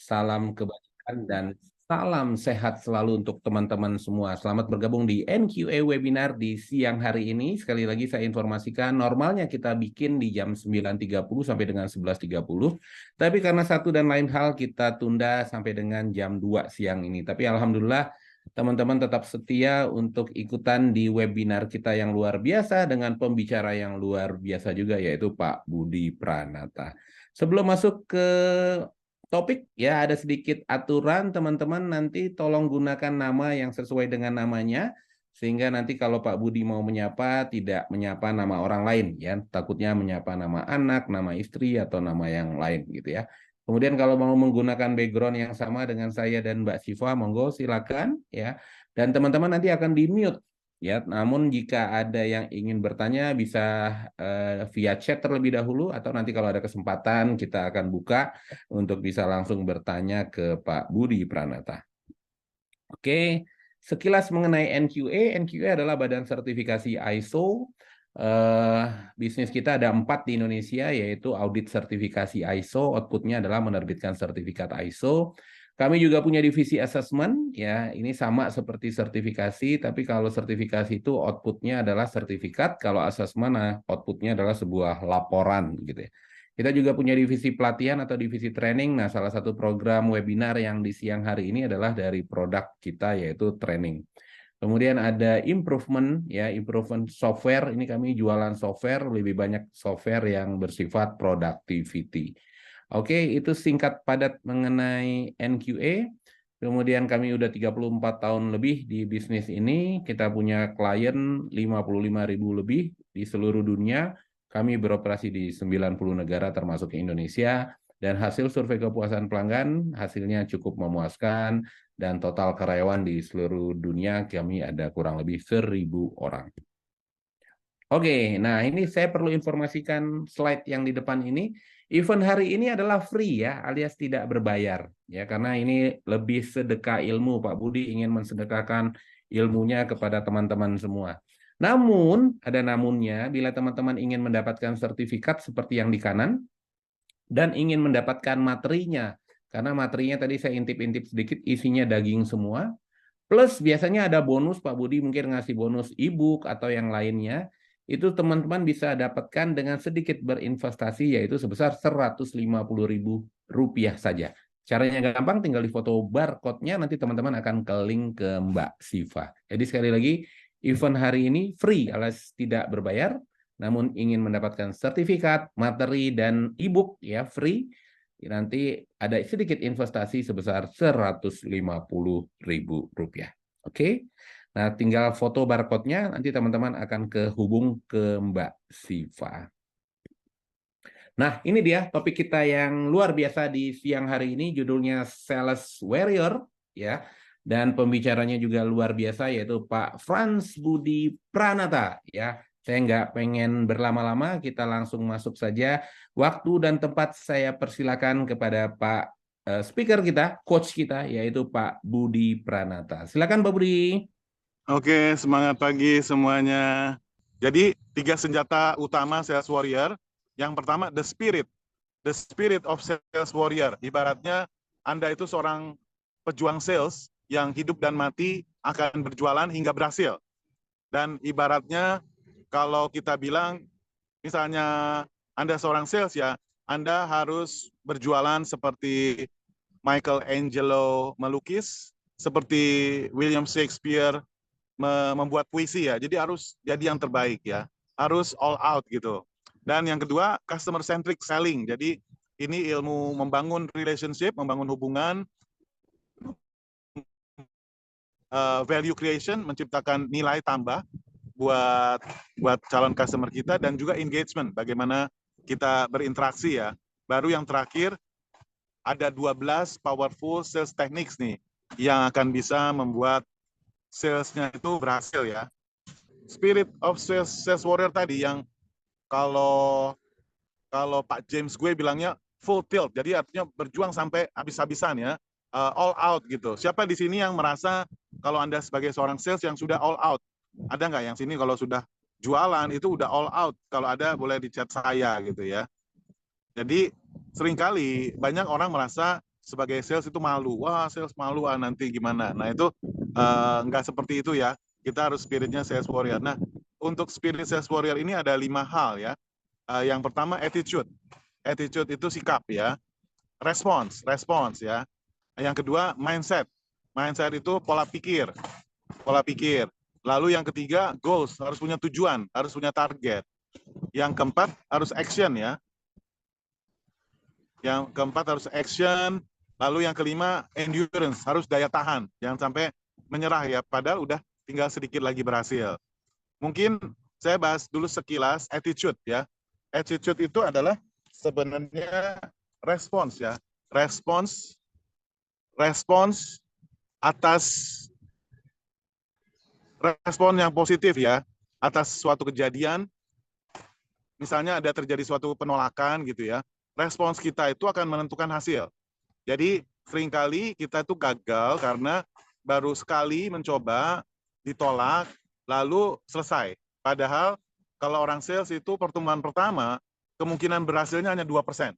salam kebajikan dan salam sehat selalu untuk teman-teman semua. Selamat bergabung di NQA Webinar di siang hari ini. Sekali lagi saya informasikan, normalnya kita bikin di jam 9.30 sampai dengan 11.30. Tapi karena satu dan lain hal kita tunda sampai dengan jam 2 siang ini. Tapi alhamdulillah teman-teman tetap setia untuk ikutan di webinar kita yang luar biasa dengan pembicara yang luar biasa juga, yaitu Pak Budi Pranata. Sebelum masuk ke topik, ya ada sedikit aturan teman-teman, nanti tolong gunakan nama yang sesuai dengan namanya, sehingga nanti kalau Pak Budi mau menyapa, tidak menyapa nama orang lain, ya takutnya menyapa nama anak, nama istri, atau nama yang lain gitu ya. Kemudian kalau mau menggunakan background yang sama dengan saya dan Mbak Siva, monggo silakan ya. Dan teman-teman nanti akan di-mute ya. Namun jika ada yang ingin bertanya bisa via chat terlebih dahulu, atau nanti kalau ada kesempatan kita akan buka untuk bisa langsung bertanya ke Pak Budi Pranata. Oke, sekilas mengenai NQA. NQA adalah badan sertifikasi ISO. Bisnis kita ada 4 di Indonesia, yaitu audit sertifikasi ISO, outputnya adalah menerbitkan sertifikat ISO. Kami juga punya divisi assessment, ya ini sama seperti sertifikasi, tapi kalau sertifikasi itu outputnya adalah sertifikat, kalau assessment outputnya adalah sebuah laporan gitu ya. Kita juga punya divisi pelatihan atau divisi training. Nah, salah satu program webinar yang di siang hari ini adalah dari produk kita, yaitu training. Kemudian ada improvement, ya improvement software. Ini kami jualan software, lebih banyak software yang bersifat productivity. Oke, itu singkat padat mengenai NQA. Kemudian kami udah 34 tahun lebih di bisnis ini. Kita punya klien 55.000 lebih di seluruh dunia. Kami beroperasi di 90 negara termasuk Indonesia. Dan hasil survei kepuasan pelanggan hasilnya cukup memuaskan. Dan total karyawan di seluruh dunia kami ada kurang lebih 1.000 orang. Oke, nah ini saya perlu informasikan slide yang di depan ini. Event hari ini adalah free ya, alias tidak berbayar. Ya, karena ini lebih sedekah ilmu. Pak Budi ingin mensedekahkan ilmunya kepada teman-teman semua. Namun, ada namunnya, bila teman-teman ingin mendapatkan sertifikat seperti yang di kanan, dan ingin mendapatkan materinya, karena materinya tadi saya intip-intip sedikit, isinya daging semua, plus biasanya ada bonus, Pak Budi mungkin ngasih bonus e-book atau yang lainnya, itu teman-teman bisa dapatkan dengan sedikit berinvestasi, yaitu sebesar Rp150.000 saja. Caranya gampang, tinggal di foto barcode-nya, nanti teman-teman akan ke link ke Mbak Siva. Jadi sekali lagi, event hari ini free alias tidak berbayar, namun ingin mendapatkan sertifikat, materi, dan e-book ya free, nanti ada sedikit investasi sebesar Rp150.000. Oke, nah tinggal foto barcode-nya, nanti teman-teman akan kehubung ke Mbak Siva. Nah, ini dia topik kita yang luar biasa di siang hari ini, judulnya Sales Warrior, ya. Dan pembicaranya juga luar biasa, yaitu Pak Frans Budi Pranata, ya. Saya nggak pengen berlama-lama, kita langsung masuk saja. Waktu dan tempat saya persilakan kepada Pak speaker kita, coach kita, yaitu Pak Budi Pranata. Silakan Pak Budi. Oke, semangat pagi semuanya. Jadi, 3 senjata utama sales warrior. Yang pertama, the spirit of sales warrior. Ibaratnya, Anda itu seorang pejuang sales yang hidup dan mati akan berjualan hingga berhasil. Dan ibaratnya, kalau kita bilang, misalnya Anda seorang sales ya, Anda harus berjualan seperti Michelangelo melukis, seperti William Shakespeare membuat puisi ya. Jadi harus jadi yang terbaik ya. Harus all out gitu. Dan yang kedua, customer centric selling. Jadi ini ilmu membangun relationship, membangun hubungan, value creation, menciptakan nilai tambah buat calon customer kita, dan juga engagement, bagaimana kita berinteraksi ya. Baru yang terakhir, ada 12 powerful sales techniques nih yang akan bisa membuat salesnya itu berhasil ya. Spirit of sales warrior tadi yang kalau Pak James gue bilangnya full tilt, jadi artinya berjuang sampai habis-habisan ya, all out gitu. Siapa di sini yang merasa kalau Anda sebagai seorang sales yang sudah all out? Ada nggak yang sini kalau sudah jualan itu udah all out? Kalau ada boleh di chat saya gitu ya. Jadi seringkali banyak orang merasa sebagai sales itu malu. Wah, sales malu, nanti gimana. Nah, itu nggak seperti itu ya. Kita harus spiritnya sales warrior. Nah, untuk spirit sales warrior ini ada 5 hal ya. Yang pertama attitude. Attitude itu sikap ya. Respons ya. Yang kedua mindset. Mindset itu pola pikir. Pola pikir. Lalu yang ketiga goals, harus punya tujuan, harus punya target. Yang keempat harus action ya. Yang keempat harus action. Lalu yang kelima endurance, harus daya tahan. Jangan sampai menyerah ya, padahal udah tinggal sedikit lagi berhasil. Mungkin saya bahas dulu sekilas attitude ya. Attitude itu adalah sebenarnya respons ya. Respons atas respon yang positif ya, atas suatu kejadian. Misalnya ada terjadi suatu penolakan gitu ya. Respons kita itu akan menentukan hasil. Jadi seringkali kita itu gagal karena baru sekali mencoba, ditolak, lalu selesai. Padahal kalau orang sales itu pertemuan pertama, kemungkinan berhasilnya hanya 2%.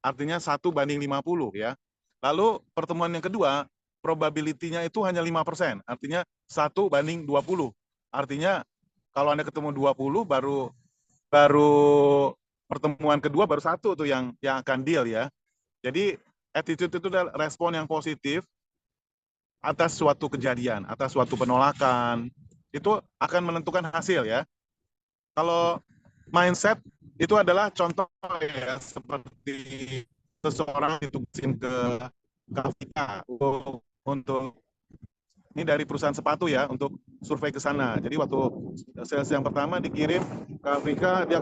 Artinya 1:50 ya. Lalu pertemuan yang kedua, probability-nya itu hanya 5%. Artinya 1:20. Artinya kalau Anda ketemu 20, baru pertemuan kedua baru 1 tuh yang akan deal ya. Jadi attitude itu adalah respon yang positif atas suatu kejadian, atas suatu penolakan. Itu akan menentukan hasil ya. Kalau mindset itu adalah contoh ya, seperti seseorang ditugasin ke Afrika untuk ini dari perusahaan sepatu ya, untuk survei ke sana. Jadi waktu sales yang pertama dikirim ke Afrika, dia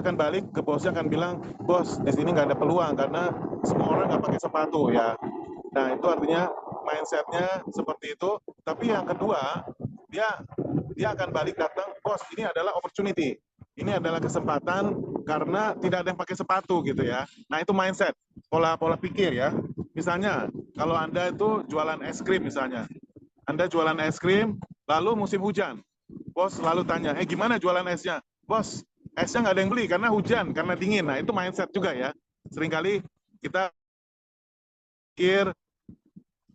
akan balik ke bosnya, akan bilang, bos di sini nggak ada peluang karena semua orang nggak pakai sepatu ya. Nah itu artinya mindsetnya seperti itu. Tapi yang kedua, dia akan balik datang, bos ini adalah opportunity, ini adalah kesempatan karena tidak ada yang pakai sepatu gitu ya. Nah itu mindset, pola pikir ya. Misalnya kalau Anda itu jualan es krim misalnya, Anda jualan es krim lalu musim hujan, bos lalu tanya, gimana jualan esnya? Bos, esnya nggak ada yang beli karena hujan, karena dingin. Nah itu mindset juga ya. Seringkali kita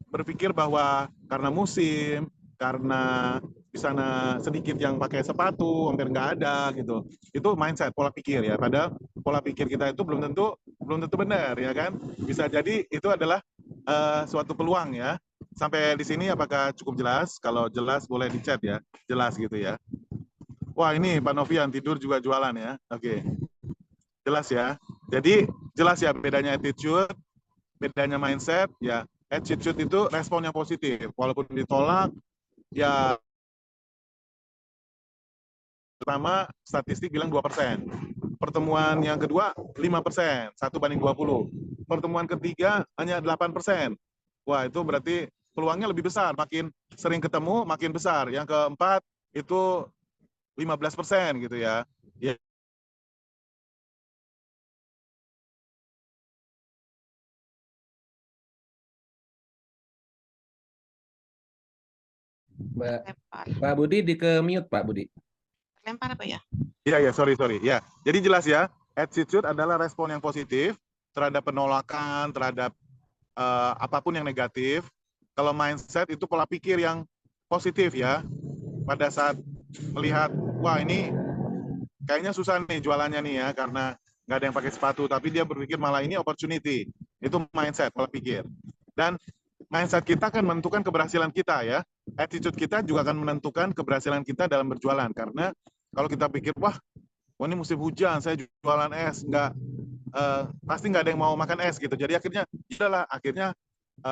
berpikir bahwa karena musim, karena di sana sedikit yang pakai sepatu, hampir nggak ada gitu. Itu mindset, pola pikir ya. Padahal pola pikir kita itu belum tentu benar ya kan. Bisa jadi itu adalah suatu peluang ya. Sampai di sini apakah cukup jelas? Kalau jelas boleh di chat ya. Jelas gitu ya. Wah ini Pak Novian tidur juga jualan ya. Oke. Jelas ya. Jadi jelas ya bedanya attitude, bedanya mindset ya. Attitude itu respon yang positif. Walaupun ditolak, ya pertama statistik bilang 2%. Pertemuan yang kedua 5%, 1:20. Pertemuan ketiga hanya 8%. Wah, itu berarti peluangnya lebih besar. Makin sering ketemu, makin besar. Yang keempat itu 15% gitu ya. Ya. Pak Budi di ke mute Pak Budi. Lempar apa ya? Iya, sorry. Ya, jadi jelas ya, attitude adalah respon yang positif terhadap penolakan, terhadap apapun yang negatif. Kalau mindset itu pola pikir yang positif ya. Pada saat melihat, wah ini kayaknya susah nih jualannya nih ya, karena nggak ada yang pakai sepatu, tapi dia berpikir malah ini opportunity. Itu mindset, pola pikir. Dan mindset kita akan menentukan keberhasilan kita ya. Attitude kita juga akan menentukan keberhasilan kita dalam berjualan. Karena kalau kita pikir, wah ini musim hujan, saya jualan es, pasti nggak ada yang mau makan es gitu. Jadi akhirnya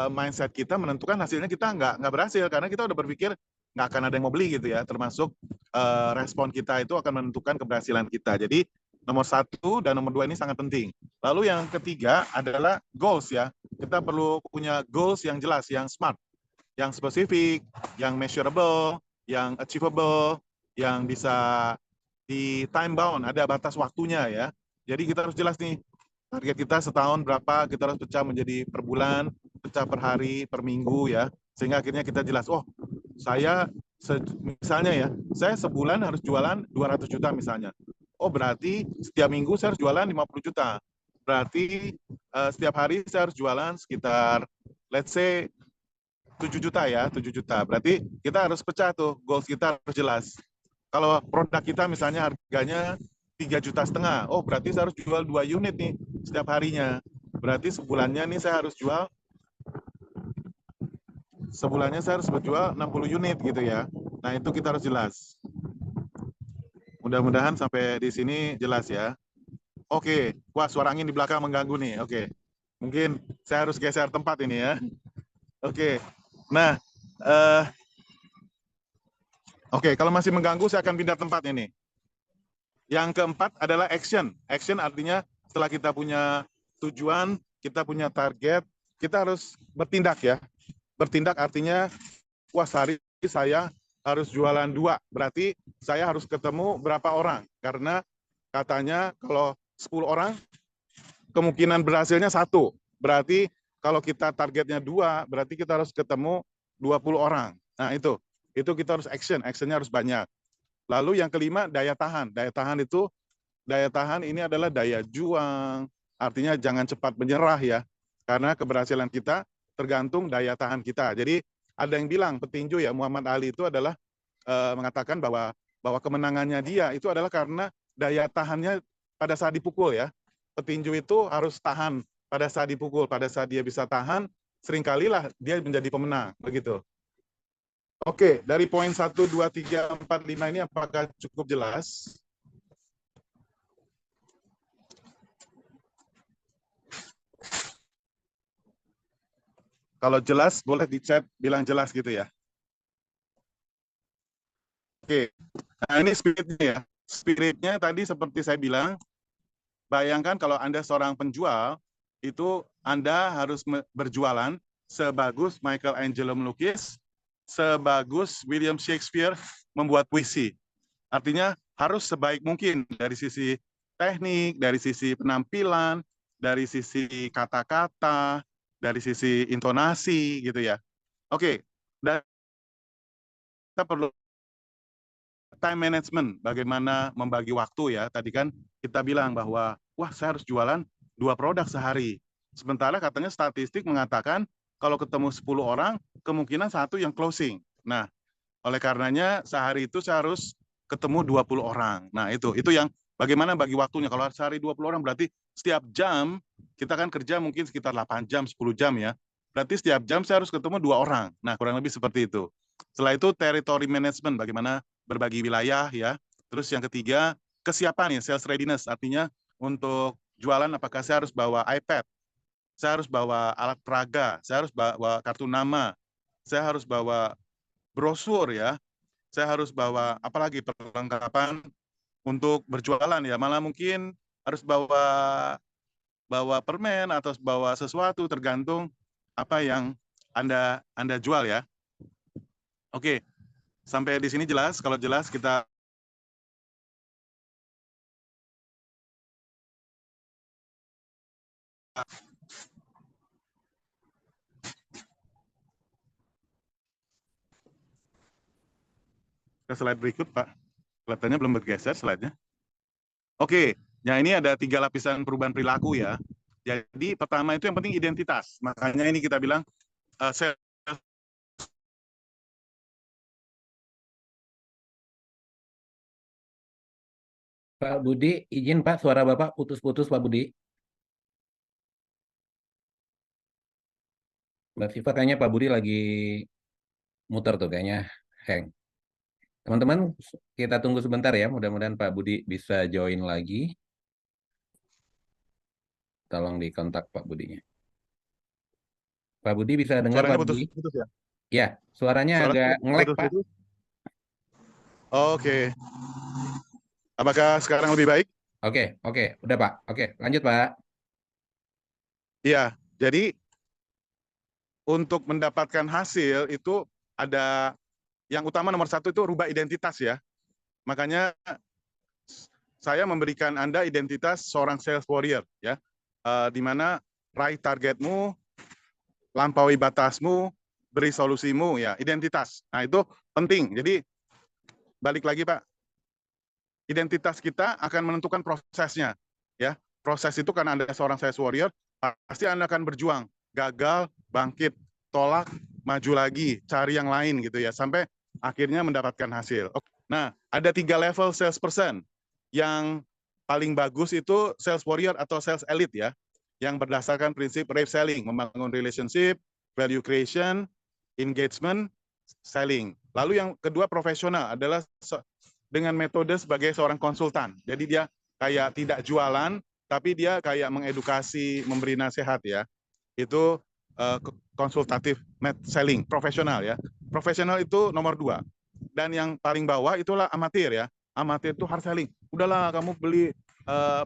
mindset kita menentukan hasilnya kita nggak berhasil, karena kita udah berpikir nggak akan ada yang mau beli gitu ya. Termasuk respon kita itu akan menentukan keberhasilan kita. Jadi nomor 1 dan nomor 2 ini sangat penting. Lalu yang ketiga adalah goals ya. Kita perlu punya goals yang jelas, yang smart, yang spesifik, yang measurable, yang achievable, yang bisa di time bound, ada batas waktunya ya. Jadi kita harus jelas nih, target kita setahun berapa, kita harus pecah menjadi per bulan, pecah per hari, per minggu ya. Sehingga akhirnya kita jelas, oh saya misalnya ya, saya sebulan harus jualan 200 juta misalnya. Oh berarti setiap minggu saya harus jualan 50 juta. Berarti setiap hari saya harus jualan sekitar, let's say, 7 juta ya, 7 juta. Berarti kita harus pecah tuh, goals kita harus jelas. Kalau produk kita misalnya harganya 3,5 juta, oh berarti saya harus jual 2 unit nih setiap harinya. Berarti sebulannya nih saya harus jual, sebulannya saya harus berjual 60 unit gitu ya. Nah itu kita harus jelas. Mudah-mudahan sampai di sini jelas ya. Oke, wah suara angin di belakang mengganggu nih. Oke, mungkin saya harus geser tempat ini ya. Oke, nah, oke, kalau masih mengganggu saya akan pindah tempat ini. Yang keempat adalah action. Action artinya setelah kita punya tujuan, kita punya target, kita harus bertindak ya. Bertindak artinya, wah sehari saya harus jualan 2, berarti saya harus ketemu berapa orang. Karena katanya kalau 10 orang, kemungkinan berhasilnya 1. Berarti kalau kita targetnya 2, berarti kita harus ketemu 20 orang. Nah itu kita harus action, actionnya harus banyak. Lalu yang kelima, daya tahan. Daya tahan ini adalah daya juang, artinya jangan cepat menyerah ya, karena keberhasilan kita tergantung daya tahan kita. Jadi ada yang bilang petinju ya, Muhammad Ali itu adalah mengatakan bahwa kemenangannya dia itu adalah karena daya tahannya pada saat dipukul ya. Petinju itu harus tahan pada saat dipukul, pada saat dia bisa tahan, seringkalilah dia menjadi pemenang, begitu. Oke, dari poin 1, 2, 3, 4, 5 ini apakah cukup jelas? Kalau jelas, boleh di chat bilang jelas gitu ya. Oke, nah ini spiritnya ya. Spiritnya tadi seperti saya bilang, bayangkan kalau Anda seorang penjual, itu Anda harus berjualan sebagus Michelangelo melukis, sebagus William Shakespeare membuat puisi. Artinya harus sebaik mungkin dari sisi teknik, dari sisi penampilan, dari sisi kata-kata, dari sisi intonasi gitu ya. Oke, dan kita perlu time management, bagaimana membagi waktu ya. Tadi kan kita bilang bahwa, wah saya harus jualan 2 produk sehari. Sementara katanya statistik mengatakan kalau ketemu 10 orang, kemungkinan 1 yang closing. Nah, oleh karenanya sehari itu saya harus ketemu 20 orang. Nah, itu yang bagaimana bagi waktunya. Kalau sehari 20 orang berarti setiap jam, kita kan kerja mungkin sekitar 8 jam, 10 jam ya. Berarti setiap jam saya harus ketemu 2 orang. Nah, kurang lebih seperti itu. Setelah itu territory management, bagaimana berbagi wilayah ya. Terus yang ketiga, kesiapan ya, sales readiness. Artinya untuk jualan apakah saya harus bawa iPad, saya harus bawa alat peraga, saya harus bawa kartu nama, saya harus bawa brosur ya, saya harus bawa apalagi perlengkapan untuk berjualan ya, malah mungkin harus bawa permen atau bawa sesuatu tergantung apa yang Anda jual ya. Oke, sampai di sini jelas. Kalau jelas kita ke slide berikut, Pak. Kelihatannya belum bergeser slide-nya. Oke, nah ini ada 3 lapisan perubahan perilaku ya. Jadi pertama itu yang penting identitas. Makanya ini kita bilang Pak Budi, izin Pak, suara Bapak putus-putus Pak Budi. Mbak Siva kayaknya Pak Budi lagi muter tuh kayaknya hang. Teman-teman, kita tunggu sebentar ya. Mudah-mudahan Pak Budi bisa join lagi. Tolong dikontak Pak Budinya. Pak Budi bisa dengar Pak suaranya Budi? putus-putus ya. Ya, suaranya Suaranya agak ngelek Pak. putus-putus. Oke. Apakah sekarang lebih baik? Oke, oke, udah Pak. Oke, lanjut Pak. Iya, jadi untuk mendapatkan hasil itu ada yang utama nomor 1 itu rubah identitas ya. Makanya saya memberikan Anda identitas seorang sales warrior ya, di mana raih targetmu, lampaui batasmu, beri solusimu ya, identitas. Nah itu penting. Jadi balik lagi Pak, identitas kita akan menentukan prosesnya ya. Proses itu karena Anda seorang sales warrior, pasti Anda akan berjuang, gagal, bangkit, tolak, maju lagi, cari yang lain gitu ya, sampai akhirnya mendapatkan hasil. Nah, ada 3 level salesperson. Yang paling bagus itu sales warrior atau sales elite ya, yang berdasarkan prinsip rave selling, membangun relationship, value creation, engagement, selling. Lalu yang kedua profesional adalah dengan metode sebagai seorang konsultan. Jadi dia kayak tidak jualan, tapi dia kayak mengedukasi, memberi nasihat ya. Itu konsultatif selling, profesional ya. Profesional itu nomor 2. Dan yang paling bawah itulah amatir ya. Amatir itu hard selling. Udahlah kamu beli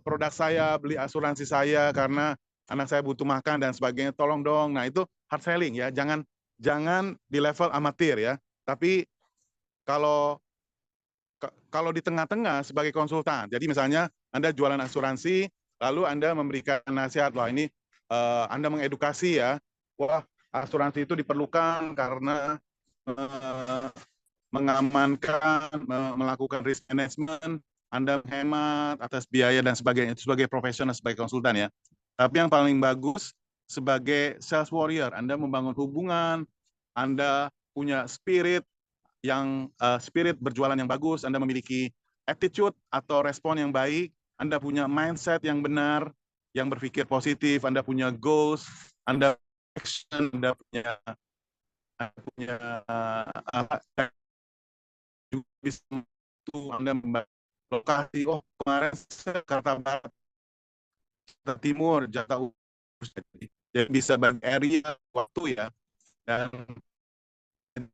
produk saya, beli asuransi saya karena anak saya butuh makan dan sebagainya. Tolong dong. Nah itu hard selling ya. Jangan di level amatir ya. Tapi kalau di tengah-tengah sebagai konsultan. Jadi misalnya Anda jualan asuransi, lalu Anda memberikan nasihat, wah ini Anda mengedukasi ya, wah asuransi itu diperlukan karena mengamankan, melakukan risk management, Anda menghemat atas biaya dan sebagainya, itu sebagai profesional, sebagai konsultan ya. Tapi yang paling bagus sebagai sales warrior, Anda membangun hubungan, Anda punya spirit spirit berjualan yang bagus, Anda memiliki attitude atau respon yang baik, Anda punya mindset yang benar, yang berpikir positif, Anda punya goals, Anda action, Anda punya bisa Anda membantu lokasi. Oh kemarin Jakarta Barat, Jakarta Timur, Jakarta Utara, jadi bisa bagi area waktu ya. Dan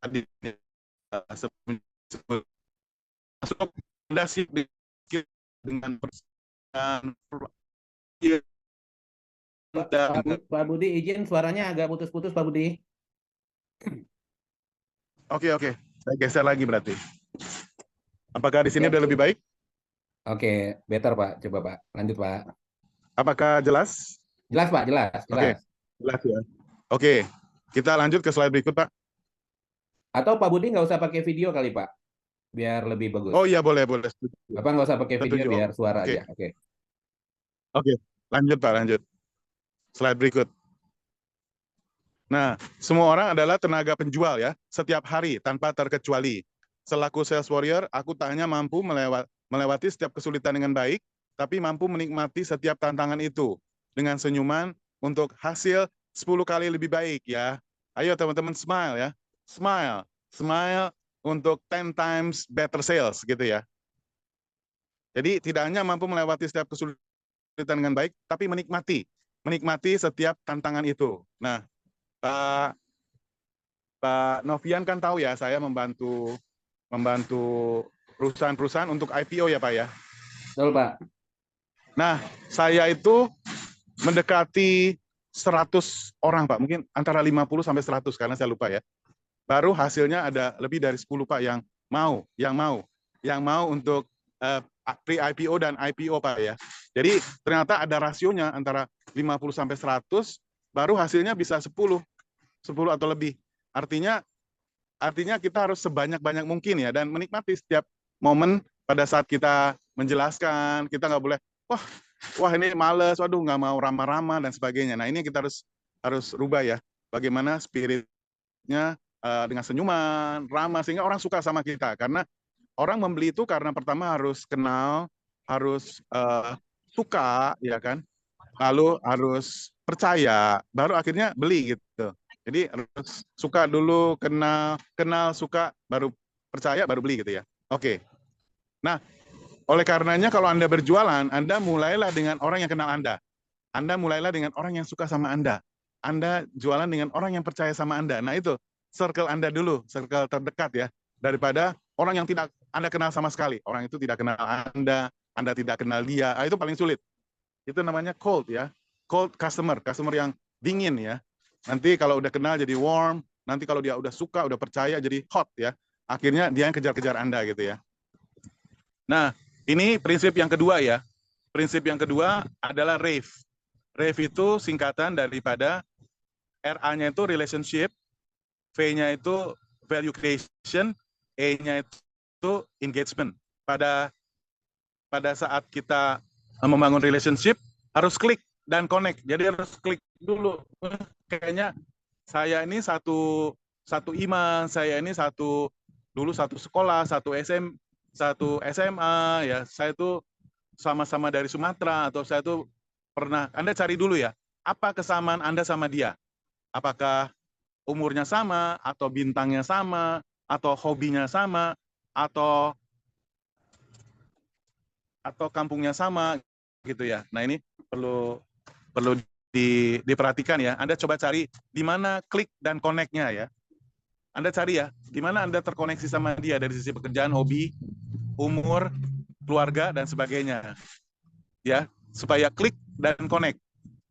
tadi masuk fondasi dengan persen Pak Budi izin suaranya agak putus-putus Pak Budi. Oke, saya geser lagi berarti. Apakah di sini udah lebih baik? Oke, better Pak. Coba Pak, lanjut Pak. Apakah jelas? Jelas Pak, jelas. Oke, jelas ya. Oke, kita lanjut ke slide berikut Pak. Atau Pak Budi nggak usah pakai video kali Pak, biar lebih bagus. Oh iya boleh. Bapak nggak usah pakai video, biar suara aja. Oke, lanjut Pak, lanjut. Slide berikut. Nah, semua orang adalah tenaga penjual ya, setiap hari tanpa terkecuali. Selaku sales warrior, aku tak hanya mampu melewati setiap kesulitan dengan baik, tapi mampu menikmati setiap tantangan itu dengan senyuman untuk hasil 10 kali lebih baik ya. Ayo teman-teman smile ya. Smile untuk 10 times better sales gitu ya. Jadi tidak hanya mampu melewati setiap kesulitan dengan baik, tapi menikmati setiap tantangan itu. Nah, Pak Novian kan tahu ya, saya membantu perusahaan-perusahaan untuk IPO ya Pak ya. Betul Pak. Nah, saya itu mendekati 100 orang Pak, mungkin antara 50 sampai 100 karena saya lupa ya. Baru hasilnya ada lebih dari 10 Pak yang mau untuk pre-IPO dan IPO Pak ya. Jadi ternyata ada rasionya antara 50 sampai 100, baru hasilnya bisa 10 atau lebih. Artinya kita harus sebanyak-banyak mungkin ya, dan menikmati setiap momen pada saat kita menjelaskan. Kita nggak boleh, wah ini males, waduh nggak mau ramah-ramah dan sebagainya. Nah ini kita harus rubah ya, bagaimana spiritnya dengan senyuman, ramah, sehingga orang suka sama kita. Karena orang membeli itu karena pertama harus kenal, harus suka, ya kan, lalu harus percaya, baru akhirnya beli gitu. Jadi harus suka dulu, kenal, suka, baru percaya, baru beli gitu ya. Oke. Nah, oleh karenanya kalau Anda berjualan, Anda mulailah dengan orang yang kenal Anda. Anda mulailah dengan orang yang suka sama Anda. Anda jualan dengan orang yang percaya sama Anda. Nah itu, circle Anda dulu, circle terdekat ya. Daripada orang yang tidak Anda kenal sama sekali. Orang itu tidak kenal Anda tidak kenal dia. Itu paling sulit. Itu namanya cold ya. Cold customer yang dingin ya. Nanti kalau udah kenal jadi warm, nanti kalau dia udah suka, udah percaya jadi hot ya. Akhirnya dia yang kejar-kejar Anda gitu ya. Nah, ini prinsip yang kedua ya. Prinsip yang kedua adalah RAVE. RAVE itu singkatan daripada RA-nya itu relationship, V-nya itu value creation, E-nya itu engagement. Pada saat kita membangun relationship, harus klik dan connect. Jadi harus klik dulu. Kayaknya saya ini satu iman, saya ini dulu satu sekolah, satu SMA, ya. Saya itu sama-sama dari Sumatera, atau saya itu pernah. Anda cari dulu ya, apa kesamaan Anda sama dia? Apakah umurnya sama, atau bintangnya sama, atau hobinya sama, atau kampungnya sama, gitu ya. Nah, ini perlu perlu diperhatikan ya. Anda coba cari di mana klik dan connect-nya ya. Anda cari ya, di mana Anda terkoneksi sama dia dari sisi pekerjaan, hobi, umur, keluarga, dan sebagainya. Ya, supaya klik dan connect.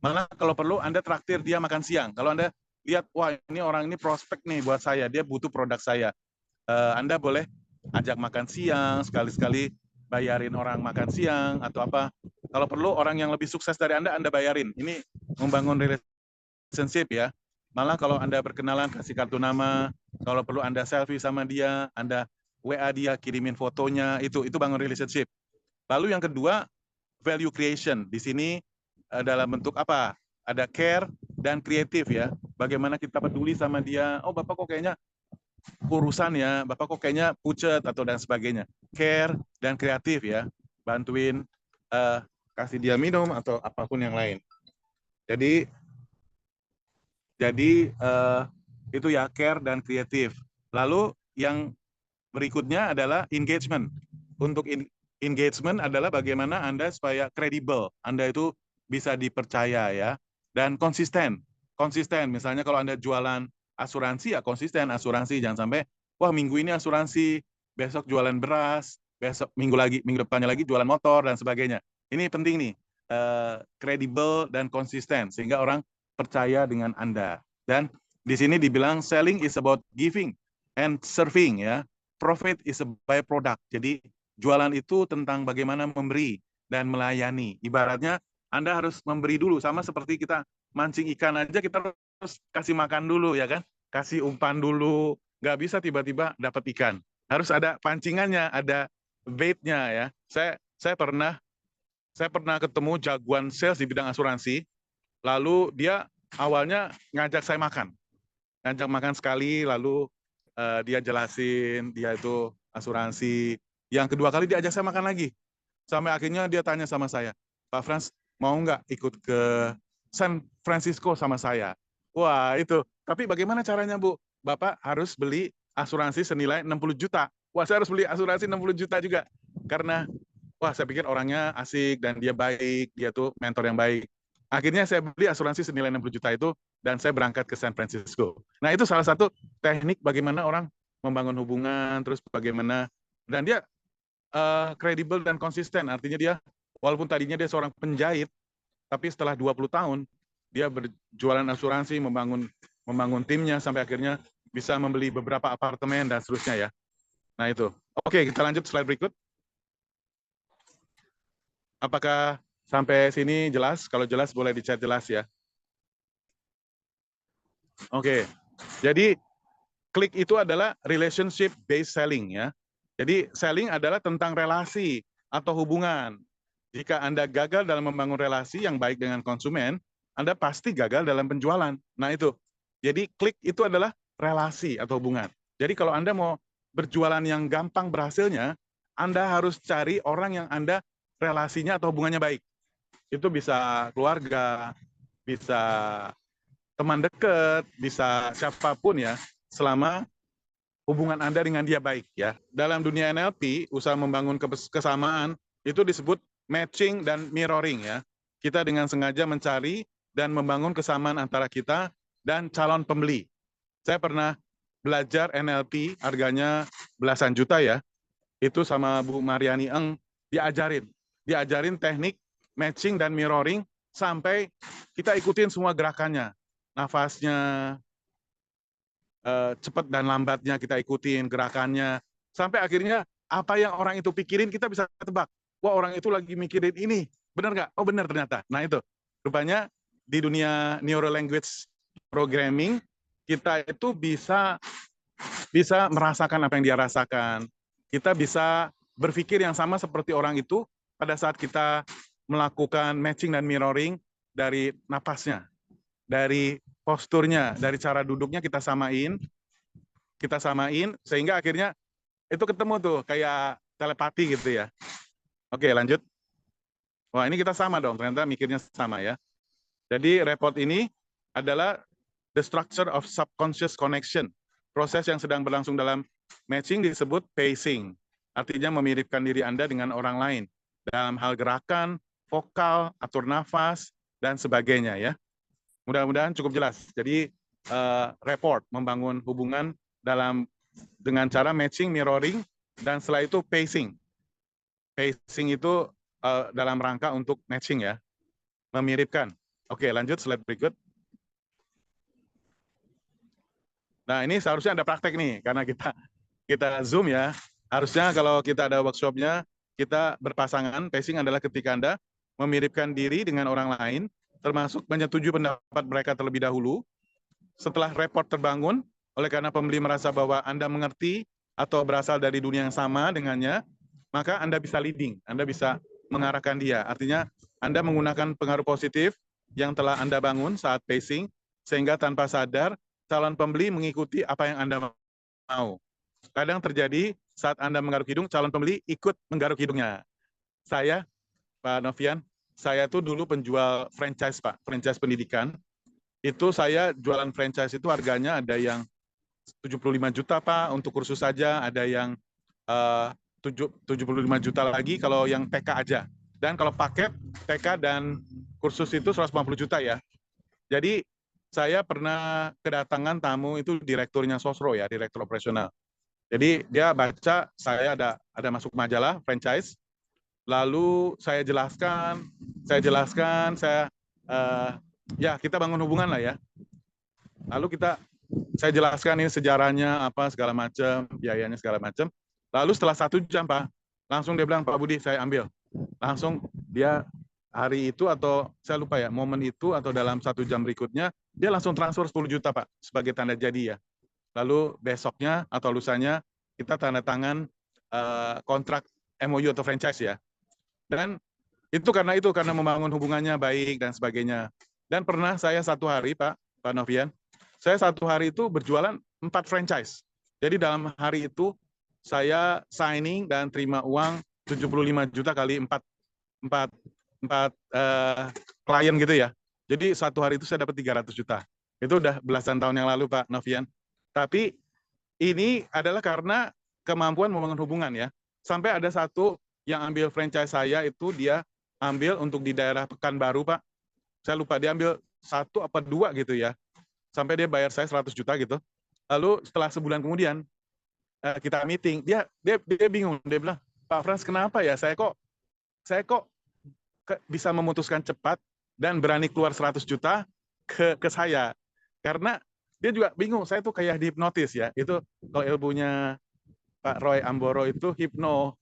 Malah kalau perlu Anda traktir dia makan siang. Kalau Anda lihat, wah ini orang ini prospek nih buat saya, dia butuh produk saya. Anda boleh ajak makan siang, sekali-sekali bayarin orang makan siang, atau apa. Kalau perlu orang yang lebih sukses dari Anda bayarin. Ini membangun relationship ya. Malah kalau Anda berkenalan, kasih kartu nama, kalau perlu Anda selfie sama dia, Anda WA dia, kirimin fotonya, itu bangun relationship. Lalu yang kedua, value creation. Di sini dalam bentuk apa? Ada care dan kreatif ya. Bagaimana kita peduli sama dia. Oh, Bapak kok kayaknya urusan ya, Bapak kok kayaknya pucet atau dan sebagainya. Care dan kreatif ya. Bantuin kasih dia minum atau apapun yang lain. Jadi itu ya, care dan kreatif. Lalu yang berikutnya adalah engagement. Untuk engagement adalah bagaimana Anda supaya kredibel, Anda itu bisa dipercaya ya, dan konsisten. Konsisten, misalnya kalau Anda jualan asuransi ya konsisten asuransi, jangan sampai wah minggu ini asuransi, besok jualan beras, besok minggu depannya lagi jualan motor dan sebagainya. Ini penting nih, kredibel dan konsisten sehingga orang percaya dengan Anda. Dan di sini dibilang selling is about giving and serving ya. Profit is a byproduct. Jadi jualan itu tentang bagaimana memberi dan melayani. Ibaratnya Anda harus memberi dulu, sama seperti kita mancing ikan aja, kita harus kasih makan dulu ya kan, kasih umpan dulu. Nggak bisa tiba-tiba dapat ikan. Harus ada pancingannya, ada baitnya ya. Saya pernah ketemu jagoan sales di bidang asuransi. Lalu dia awalnya ngajak saya makan. Ngajak makan sekali, lalu dia jelasin dia itu asuransi. Yang kedua kali dia ajak saya makan lagi. Sampai akhirnya dia tanya sama saya, Pak Frans, mau nggak ikut ke San Francisco sama saya? Wah, itu. Tapi bagaimana caranya, Bu? Bapak harus beli asuransi senilai 60 juta. Wah, saya harus beli asuransi 60 juta juga. Karena, wah, saya pikir orangnya asik dan dia baik, dia tuh mentor yang baik. Akhirnya saya beli asuransi senilai 60 juta itu, dan saya berangkat ke San Francisco. Nah, itu salah satu teknik bagaimana orang membangun hubungan, terus bagaimana, dan dia kredibel dan konsisten. Artinya dia, walaupun tadinya dia seorang penjahit, tapi setelah 20 tahun, dia berjualan asuransi, membangun timnya, sampai akhirnya bisa membeli beberapa apartemen, dan seterusnya ya. Nah, itu. Oke, kita lanjut slide berikut. Apakah sampai sini jelas? Kalau jelas, boleh di-chat jelas ya. Oke, jadi klik itu adalah relationship based selling ya. Jadi selling adalah tentang relasi atau hubungan. Jika Anda gagal dalam membangun relasi yang baik dengan konsumen, Anda pasti gagal dalam penjualan. Nah itu. Jadi klik itu adalah relasi atau hubungan. Jadi kalau Anda mau berjualan yang gampang berhasilnya, Anda harus cari orang yang Anda relasinya atau hubungannya baik. Itu bisa keluarga, bisa teman dekat, bisa siapapun ya, selama hubungan Anda dengan dia baik ya. Dalam dunia NLP, usaha membangun kesamaan itu disebut matching dan mirroring ya. Kita dengan sengaja mencari dan membangun kesamaan antara kita dan calon pembeli. Saya pernah belajar NLP, harganya belasan juta ya. Itu sama Bu Mariani Eng diajarin teknik matching dan mirroring sampai kita ikutin semua gerakannya. Nafasnya, cepat dan lambatnya kita ikutin, gerakannya, sampai akhirnya apa yang orang itu pikirin kita bisa tebak. Wah, orang itu lagi mikirin ini, benar nggak? Oh benar ternyata. Nah itu, rupanya di dunia neuro language programming kita itu bisa merasakan apa yang dia rasakan. Kita bisa berpikir yang sama seperti orang itu pada saat kita melakukan matching dan mirroring, dari napasnya, dari posturnya, dari cara duduknya kita samain sehingga akhirnya itu ketemu tuh kayak telepati gitu ya. Oke, lanjut. Wah, ini kita sama dong, ternyata mikirnya sama ya. Jadi report ini adalah the structure of subconscious connection. Proses yang sedang berlangsung dalam matching disebut pacing. Artinya memiripkan diri Anda dengan orang lain dalam hal gerakan, vokal, atur nafas, dan sebagainya ya. Mudah-mudahan cukup jelas. Jadi report membangun hubungan dengan cara matching, mirroring, dan setelah itu pacing. Pacing itu dalam rangka untuk matching ya, memiripkan. Oke, lanjut slide berikut. Nah, ini seharusnya ada praktek nih, karena kita Zoom ya. Harusnya kalau kita ada workshopnya, kita berpasangan. Pacing adalah ketika Anda memiripkan diri dengan orang lain, termasuk menyetujui pendapat mereka terlebih dahulu. Setelah report terbangun, oleh karena pembeli merasa bahwa Anda mengerti atau berasal dari dunia yang sama dengannya, maka Anda bisa leading, Anda bisa mengarahkan dia. Artinya, Anda menggunakan pengaruh positif yang telah Anda bangun saat pacing, sehingga tanpa sadar, calon pembeli mengikuti apa yang Anda mau. Kadang terjadi saat Anda menggaruk hidung, calon pembeli ikut menggaruk hidungnya. Saya, Pak Novian, saya tuh dulu penjual franchise, Pak, franchise pendidikan. Itu saya jualan franchise itu harganya ada yang 75 juta, Pak, untuk kursus saja, ada yang 75 juta lagi kalau yang TK aja. Dan kalau paket TK dan kursus itu 150 juta ya. Jadi saya pernah kedatangan tamu itu direkturnya Sosro ya, direktur operasional. Jadi dia baca saya ada masuk majalah franchise, lalu saya jelaskan, ya kita bangun hubungan lah ya. Lalu saya jelaskan ini sejarahnya apa segala macam, biayanya segala macam. Lalu setelah 1 jam Pak, langsung dia bilang Pak Budi saya ambil. Langsung dia hari itu atau saya lupa ya momen itu atau dalam 1 jam berikutnya dia langsung transfer 10 juta Pak sebagai tanda jadi ya. Lalu besoknya atau lusanya kita tanda tangan kontrak MOU atau franchise ya. Dan itu karena membangun hubungannya baik dan sebagainya. Dan pernah saya 1 hari Pak Novian, saya 1 hari itu berjualan 4 franchise. Jadi dalam hari itu saya signing dan terima uang 75 juta kali 4 klien gitu ya. Jadi 1 hari itu saya dapat 300 juta. Itu udah belasan tahun yang lalu Pak Novian. Tapi ini adalah karena kemampuan membangun hubungan ya. Sampai ada satu yang ambil franchise saya itu dia ambil untuk di daerah Pekanbaru Pak. Saya lupa dia ambil 1 apa 2 gitu ya. Sampai dia bayar saya 100 juta gitu. Lalu setelah sebulan kemudian kita meeting, dia bingung, dia bilang, Pak Frans kenapa ya saya kok bisa memutuskan cepat dan berani keluar 100 juta ke saya. Karena dia juga bingung, saya tuh kayak dihipnotis ya. Itu kalau ilmunya Pak Roy Amboro itu hipno,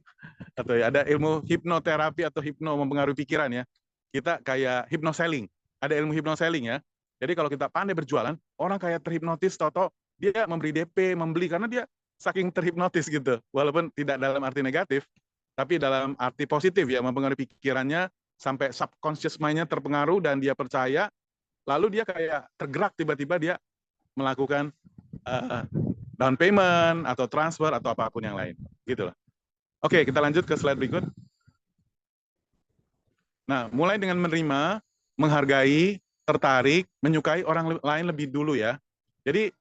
atau ya, ada ilmu hipnoterapi atau hipno mempengaruhi pikiran ya. Kita kayak hypnoselling, ada ilmu hypnoselling ya. Jadi kalau kita pandai berjualan, orang kayak terhipnotis, toto dia memberi DP, membeli karena dia saking terhipnotis gitu. Walaupun tidak dalam arti negatif, tapi dalam arti positif ya, mempengaruhi pikirannya sampai subconscious mind-nya terpengaruh dan dia percaya, lalu dia kayak tergerak tiba-tiba dia melakukan down payment atau transfer atau apapun yang lain, gitu loh. Oke, kita lanjut ke slide berikut. Nah, mulai dengan menerima, menghargai, tertarik, menyukai orang lain lebih dulu ya. Jadi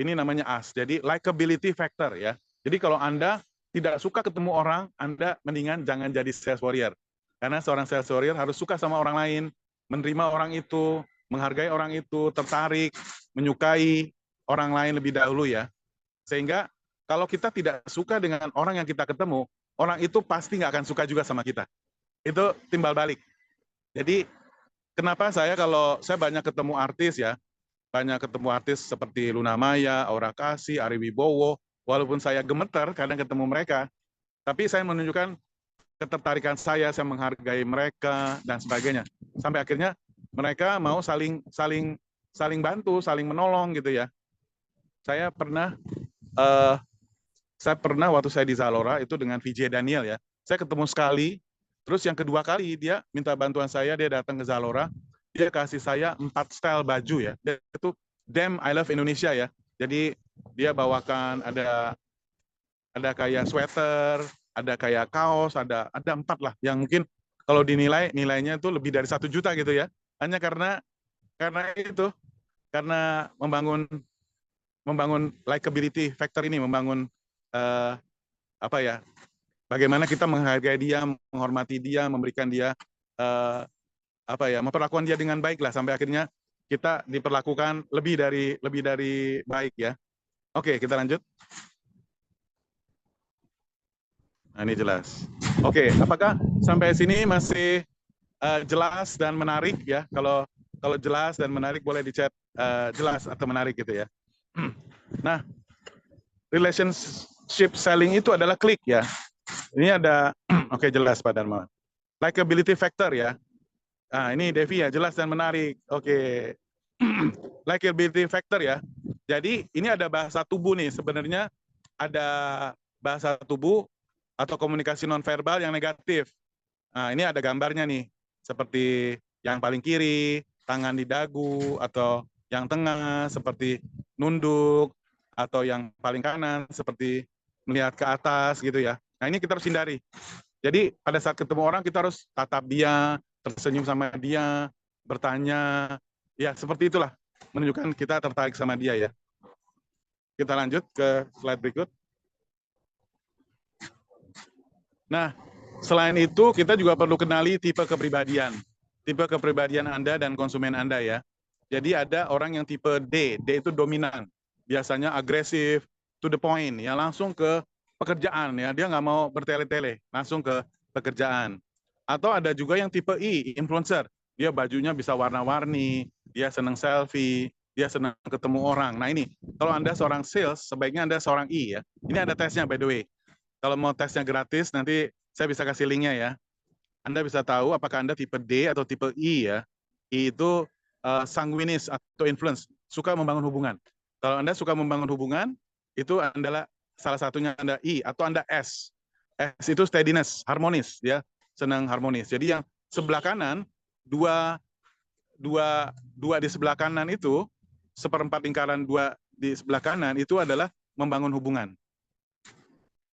ini namanya AS. Jadi likability factor ya. Jadi kalau Anda tidak suka ketemu orang, Anda mendingan jangan jadi sales warrior. Karena seorang sales warrior harus suka sama orang lain, menerima orang itu, menghargai orang itu, tertarik, menyukai orang lain lebih dahulu ya. Sehingga kalau kita tidak suka dengan orang yang kita ketemu, orang itu pasti nggak akan suka juga sama kita. Itu timbal balik. Jadi kenapa kalau saya banyak ketemu artis ya, banyak ketemu artis seperti Luna Maya, Aura Kasih, Ari Wibowo, walaupun saya gemeter kadang ketemu mereka, tapi saya menunjukkan ketertarikan saya menghargai mereka dan sebagainya. Sampai akhirnya mereka mau saling bantu, saling menolong gitu ya. Saya pernah waktu saya di Zalora itu dengan VJ Daniel ya. Saya ketemu sekali Terus yang kedua kali dia minta bantuan saya, dia datang ke Zalora, dia kasih saya 4 style baju ya. Dia itu Damn I Love Indonesia ya. Jadi dia bawakan ada kayak sweater, ada kayak kaos, ada 4 lah yang mungkin kalau nilainya itu lebih dari 1 juta gitu ya. Hanya karena itu, karena membangun likability factor ini, membangun apa ya, bagaimana kita menghargai dia, menghormati dia, memberikan dia apa ya, memperlakukan dia dengan baik lah sampai akhirnya kita diperlakukan lebih dari baik ya. Oke, kita lanjut. Nah, ini jelas. Oke, apakah sampai sini masih jelas dan menarik ya? Kalau jelas dan menarik boleh di chat jelas atau menarik gitu ya. Nah, relationship selling itu adalah klik ya. Ini ada oke, jelas Pak Dharma. Likability factor ya. Nah, ini Devi ya, jelas dan menarik. Oke. Likability factor ya. Jadi ini ada bahasa tubuh nih. Sebenarnya ada bahasa tubuh atau komunikasi nonverbal yang negatif. Nah, ini ada gambarnya nih. Seperti yang paling kiri, tangan di dagu, atau yang tengah seperti nunduk, atau yang paling kanan seperti melihat ke atas gitu ya. Nah, ini kita harus hindari. Jadi pada saat ketemu orang kita harus tatap dia, tersenyum sama dia, bertanya, ya seperti itulah, menunjukkan kita tertarik sama dia ya. Kita lanjut ke slide berikut. Nah, selain itu kita juga perlu kenali tipe kepribadian. Tipe kepribadian Anda dan konsumen Anda ya. Jadi ada orang yang tipe D itu dominan. Biasanya agresif, to the point, ya langsung ke pekerjaan ya. Dia nggak mau bertele-tele, langsung ke pekerjaan. Atau ada juga yang tipe I, influencer. Dia bajunya bisa warna-warni, dia senang selfie, dia senang ketemu orang. Nah ini, kalau Anda seorang sales, sebaiknya Anda seorang I ya. Ini ada tesnya by the way. Kalau mau tesnya gratis, nanti saya bisa kasih linknya ya. Anda bisa tahu apakah Anda tipe D atau tipe I ya. I itu sanguinis atau influence, suka membangun hubungan. Kalau Anda suka membangun hubungan, itu adalah salah satunya Anda I, atau Anda S. S itu steadiness, harmonis ya, senang harmonis. Jadi yang sebelah kanan, dua di sebelah kanan itu, seperempat lingkaran dua di sebelah kanan itu adalah membangun hubungan.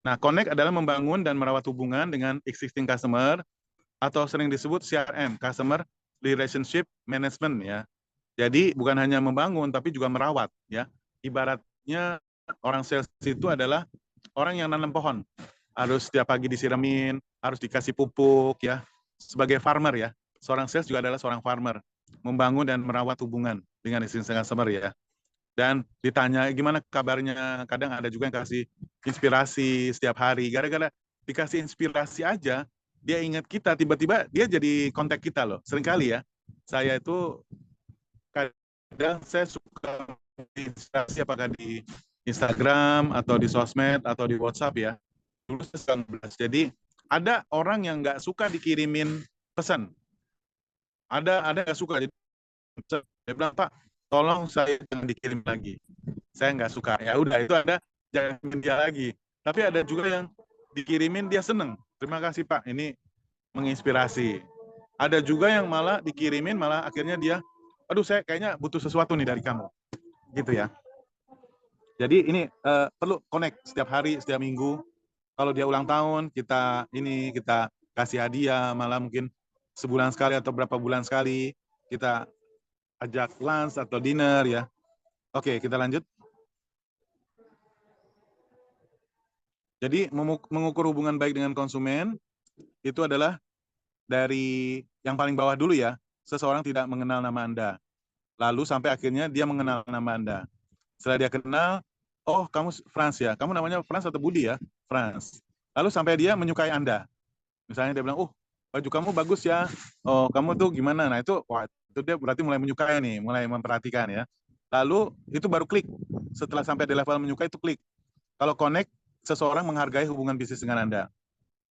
Nah, connect adalah membangun dan merawat hubungan dengan existing customer atau sering disebut CRM, Customer Relationship Management ya. Jadi bukan hanya membangun tapi juga merawat ya. Ibaratnya orang sales itu adalah orang yang nanam pohon. Harus setiap pagi disiramin, harus dikasih pupuk ya. Sebagai farmer ya. Seorang sales juga adalah seorang farmer, membangun dan merawat hubungan dengan existing customer ya. Dan ditanya gimana kabarnya, kadang ada juga yang kasih inspirasi setiap hari. Gara-gara dikasih inspirasi aja, dia ingat kita, tiba-tiba dia jadi kontak kita loh. Seringkali ya, saya itu kadang saya suka inspirasi apakah di Instagram atau di sosmed atau di WhatsApp ya. Dulu saya 19. Jadi ada orang yang nggak suka dikirimin pesan. Ada nggak suka. Jadi dia bilang, Pak, tolong saya jangan dikirim lagi. Saya nggak suka. Ya udah, itu ada, jangan kirim dia lagi. Tapi ada juga yang dikirimin dia seneng. Terima kasih Pak, ini menginspirasi. Ada juga yang malah dikirimin, malah akhirnya dia, aduh saya kayaknya butuh sesuatu nih dari kamu. Gitu ya. Jadi ini perlu connect setiap hari, setiap minggu. Kalau dia ulang tahun, kita kasih hadiah, malah mungkin sebulan sekali atau berapa bulan sekali, kita ajak lunch atau dinner ya. Oke, kita lanjut. Jadi mengukur hubungan baik dengan konsumen itu adalah dari yang paling bawah dulu ya. Seseorang tidak mengenal nama Anda. Lalu sampai akhirnya dia mengenal nama Anda. Setelah dia kenal, oh kamu Frans ya. Kamu namanya Frans atau Budi ya? Frans. Lalu sampai dia menyukai Anda. Misalnya dia bilang, oh baju kamu bagus ya. Oh kamu tuh gimana? Nah itu, wah itu dia berarti mulai menyukai nih, mulai memperhatikan ya. Lalu itu baru klik. Setelah sampai di level menyukai itu klik. Kalau connect, seseorang menghargai hubungan bisnis dengan Anda.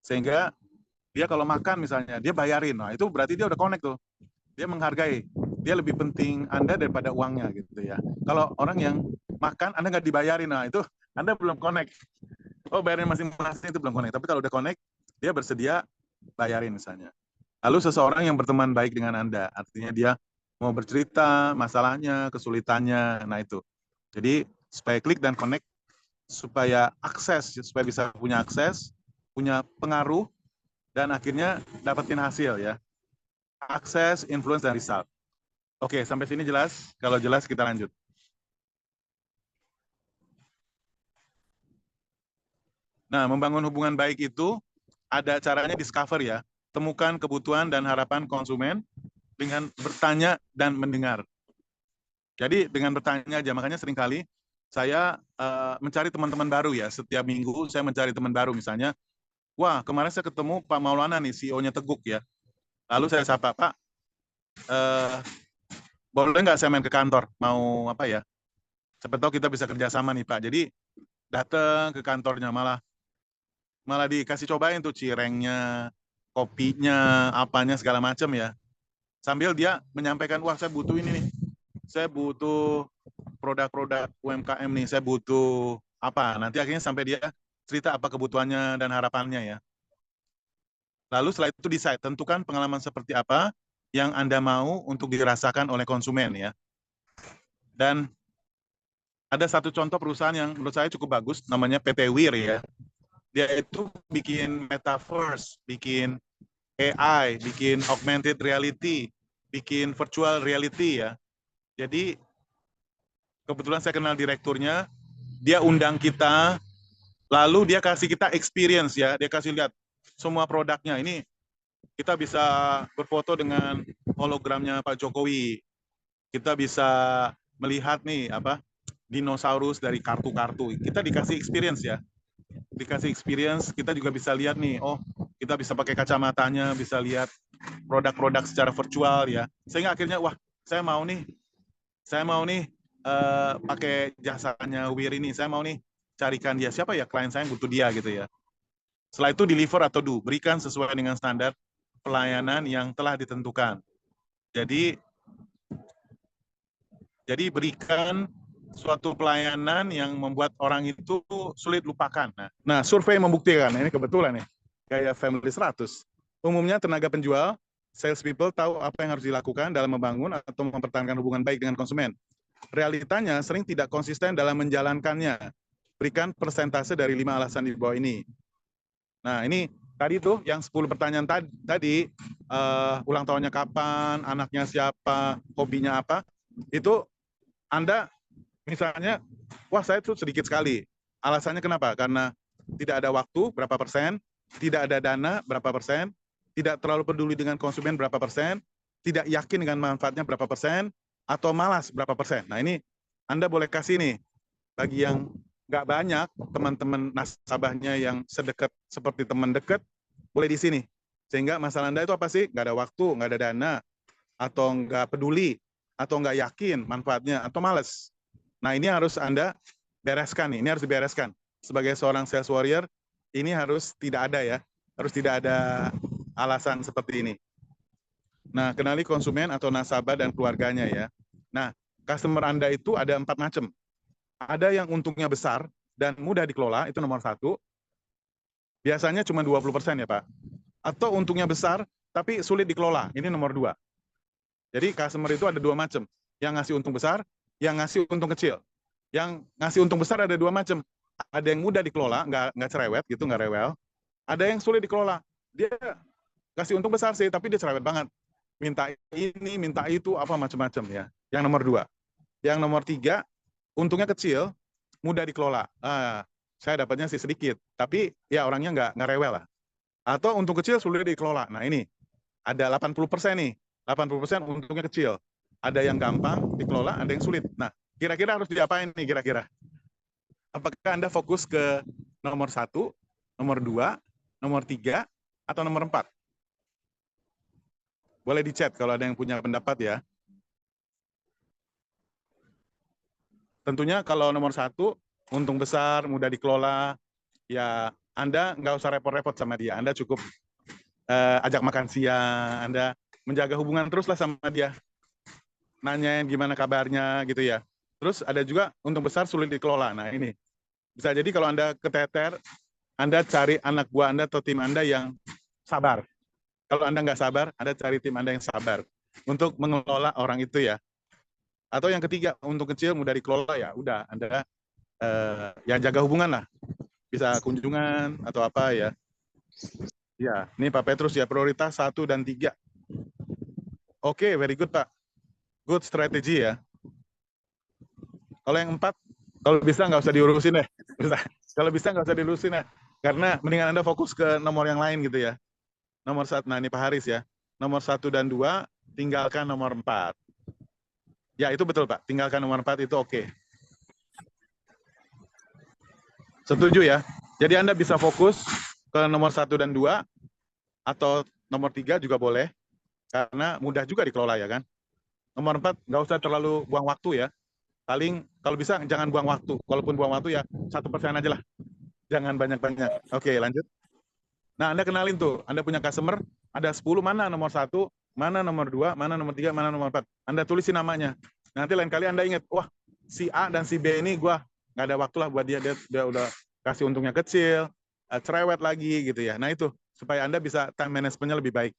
Sehingga dia kalau makan misalnya, dia bayarin. Nah itu berarti dia udah connect tuh. Dia menghargai. Dia lebih penting Anda daripada uangnya gitu ya. Kalau orang yang makan, Anda nggak dibayarin, nah itu Anda belum connect. Oh bayarin masing-masing itu belum connect. Tapi kalau udah connect, dia bersedia bayarin misalnya. Lalu seseorang yang berteman baik dengan Anda, artinya dia mau bercerita masalahnya, kesulitannya, nah itu. Jadi supaya klik dan connect, supaya akses, supaya bisa punya akses, punya pengaruh, dan akhirnya dapetin hasil ya. Akses, influence, dan result. Oke, sampai sini jelas? Kalau jelas kita lanjut. Nah, membangun hubungan baik itu ada caranya discover ya. Temukan kebutuhan dan harapan konsumen dengan bertanya dan mendengar. Jadi dengan bertanya aja, makanya seringkali saya mencari teman-teman baru ya. Setiap minggu saya mencari teman baru misalnya. Wah, kemarin saya ketemu Pak Maulana nih, CEO-nya Teguk ya. Lalu saya sapa, Pak, eh, boleh nggak saya main ke kantor? Mau apa ya? Siapa tahu kita bisa kerjasama nih Pak. Jadi datang ke kantornya, malah dikasih cobain tuh cirengnya, kopinya, apanya segala macam ya. Sambil dia menyampaikan, wah saya butuh ini nih, saya butuh produk-produk UMKM nih, saya butuh apa. Nanti akhirnya sampai dia cerita apa kebutuhannya dan harapannya ya. Lalu setelah itu decide, tentukan pengalaman seperti apa yang Anda mau untuk dirasakan oleh konsumen ya. Dan ada satu contoh perusahaan yang menurut saya cukup bagus, namanya PT Wir ya. Dia itu bikin metaverse, bikin AI, bikin augmented reality, bikin virtual reality ya. Jadi kebetulan saya kenal direkturnya, dia undang kita, lalu dia kasih kita experience ya, dia kasih lihat semua produknya. Ini kita bisa berfoto dengan hologramnya Pak Jokowi, kita bisa melihat nih apa dinosaurus dari kartu-kartu. Kita dikasih experience ya, dikasih experience. Kita juga bisa lihat nih, oh kita bisa pakai kacamatanya, bisa lihat produk-produk secara virtual ya. Sehingga akhirnya wah saya mau nih pakai jasanya Wir ini. Saya mau nih carikan dia siapa ya klien saya yang butuh dia gitu ya. Setelah itu deliver atau do, berikan sesuai dengan standar pelayanan yang telah ditentukan. Jadi berikan suatu pelayanan yang membuat orang itu sulit lupakan. Nah, survei membuktikan, ini kebetulan nih, kayak Family 100. Umumnya tenaga penjual, sales people tahu apa yang harus dilakukan dalam membangun atau mempertahankan hubungan baik dengan konsumen. Realitanya sering tidak konsisten dalam menjalankannya. Berikan persentase dari 5 alasan di bawah ini. Nah, ini tadi tuh yang 10 pertanyaan tadi, ulang tahunnya kapan, anaknya siapa, hobinya apa, itu Anda misalnya, wah saya tuh sedikit sekali. Alasannya kenapa? Karena tidak ada waktu, berapa persen, tidak ada dana, berapa persen, tidak terlalu peduli dengan konsumen, berapa persen, tidak yakin dengan manfaatnya, berapa persen, atau malas, berapa persen. Nah ini Anda boleh kasih nih, bagi yang nggak banyak, teman-teman nasabahnya yang sedekat seperti teman dekat, boleh di sini. Sehingga masalah Anda itu apa sih? Nggak ada waktu, nggak ada dana, atau nggak peduli, atau nggak yakin manfaatnya, atau malas. Nah ini harus Anda bereskan nih, ini harus dibereskan. Sebagai seorang sales warrior, ini harus tidak ada ya, harus tidak ada alasan seperti ini. Nah, kenali konsumen atau nasabah dan keluarganya ya. Nah, customer Anda itu ada 4 macam. Ada yang untungnya besar dan mudah dikelola, itu nomor 1. Biasanya cuma 20% ya Pak. Atau untungnya besar, tapi sulit dikelola, ini nomor 2. Jadi customer itu ada 2 macam. Yang ngasih untung besar, yang ngasih untung kecil. Yang ngasih untung besar ada 2 macam. Ada yang mudah dikelola, nggak cerewet gitu, nggak rewel. Ada yang sulit dikelola. Dia kasih untung besar sih, tapi dia cerewet banget. Minta ini, minta itu, apa macam-macam ya. Yang nomor 2. Yang nomor 3, untungnya kecil, mudah dikelola. Saya dapatnya sih sedikit, tapi ya orangnya nggak rewel lah. Atau untung kecil sulit dikelola. Nah ini ada 80% nih. 80% untungnya kecil. Ada yang gampang dikelola, ada yang sulit. Nah, kira-kira harus diapain nih kira-kira? Apakah Anda fokus ke nomor 1, nomor 2, nomor 3, atau nomor 4? Boleh di chat kalau ada yang punya pendapat ya. Tentunya kalau nomor 1, untung besar, mudah dikelola, ya Anda nggak usah repot-repot sama dia. Anda cukup ajak makan siang, Anda menjaga hubungan teruslah sama dia. Nanyain gimana kabarnya gitu ya. Terus ada juga untung besar sulit dikelola. Nah ini bisa jadi kalau Anda keteter, Anda cari anak buah Anda atau tim Anda yang sabar. Kalau Anda nggak sabar, Anda cari tim Anda yang sabar untuk mengelola orang itu ya. Atau yang ketiga, untuk kecil mudah dikelola ya, udah Anda ya jaga hubungan lah. Bisa kunjungan atau apa ya. Ya, ini Pak Petrus ya, prioritas 1 dan 3. Oke, very good Pak. Good strategy ya. Kalau yang 4, kalau bisa nggak usah diurusin deh. Kalau bisa nggak usah diurusin ya. Karena mendingan Anda fokus ke nomor yang lain gitu ya. Nomor 1, nah ini Pak Haris ya. Nomor 1 dan 2, tinggalkan nomor 4. Ya, itu betul Pak. Tinggalkan nomor 4 itu oke. Setuju ya. Jadi Anda bisa fokus ke nomor 1 dan 2, atau nomor 3 juga boleh. Karena mudah juga dikelola ya kan. Nomor 4, nggak usah terlalu buang waktu ya. Paling kalau bisa jangan buang waktu. Kalaupun buang waktu ya 1% aja lah. Jangan banyak-banyak. Oke, lanjut. Nah, Anda kenalin tuh. Anda punya customer, ada 10, mana nomor 1, mana nomor 2, mana nomor 3, mana nomor 4. Anda tulisin namanya. Nanti lain kali Anda ingat, wah, si A dan si B ini gua nggak ada waktu lah buat dia. Dia udah kasih untungnya kecil, cerewet lagi gitu ya. Nah, itu. Supaya Anda bisa time management-nya lebih baik.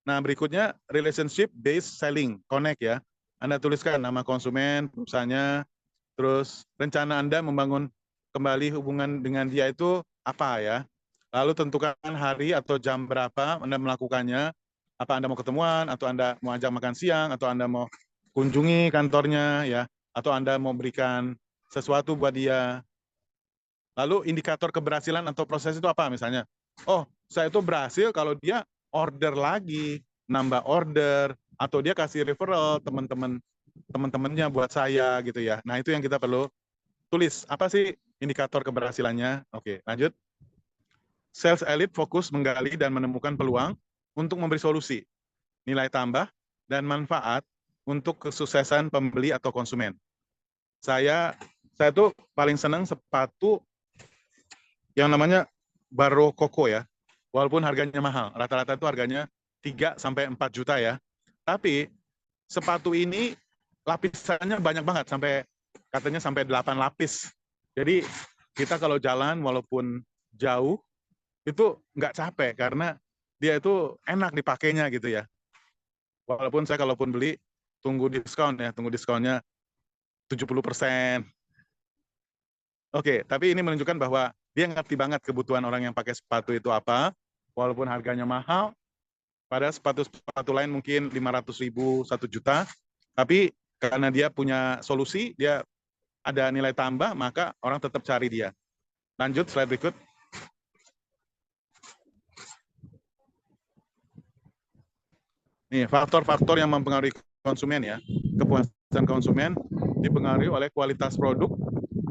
Nah, berikutnya relationship based selling, connect ya. Anda tuliskan nama konsumen, perusahaannya, terus rencana Anda membangun kembali hubungan dengan dia itu apa ya. Lalu tentukan hari atau jam berapa Anda melakukannya. Apa Anda mau ketemuan, atau Anda mau ajak makan siang, atau Anda mau kunjungi kantornya ya, atau Anda mau berikan sesuatu buat dia. Lalu indikator keberhasilan atau proses itu apa misalnya? Oh, saya itu berhasil kalau dia order lagi, nambah order, atau dia kasih referral teman-temannya buat saya gitu ya. Nah, itu yang kita perlu tulis. Apa sih indikator keberhasilannya? Oke, lanjut. Sales elite fokus menggali dan menemukan peluang untuk memberi solusi, nilai tambah, dan manfaat untuk kesuksesan pembeli atau konsumen. Saya tuh paling senang sepatu yang namanya Barro Koko ya. Walaupun harganya mahal, rata-rata itu harganya 3 sampai 4 juta ya. Tapi sepatu ini lapisannya banyak banget, katanya sampai 8 lapis. Jadi kita kalau jalan walaupun jauh itu nggak capek karena dia itu enak dipakainya gitu ya. Walaupun saya kalaupun beli tunggu diskonnya 70%. Oke, tapi ini menunjukkan bahwa dia ngerti banget kebutuhan orang yang pakai sepatu itu apa, walaupun harganya mahal, pada sepatu lain mungkin 500.000, 1 juta, tapi karena dia punya solusi, dia ada nilai tambah, maka orang tetap cari dia. Lanjut, slide berikut. Nih, faktor-faktor yang mempengaruhi konsumen ya. Kepuasan konsumen dipengaruhi oleh kualitas produk,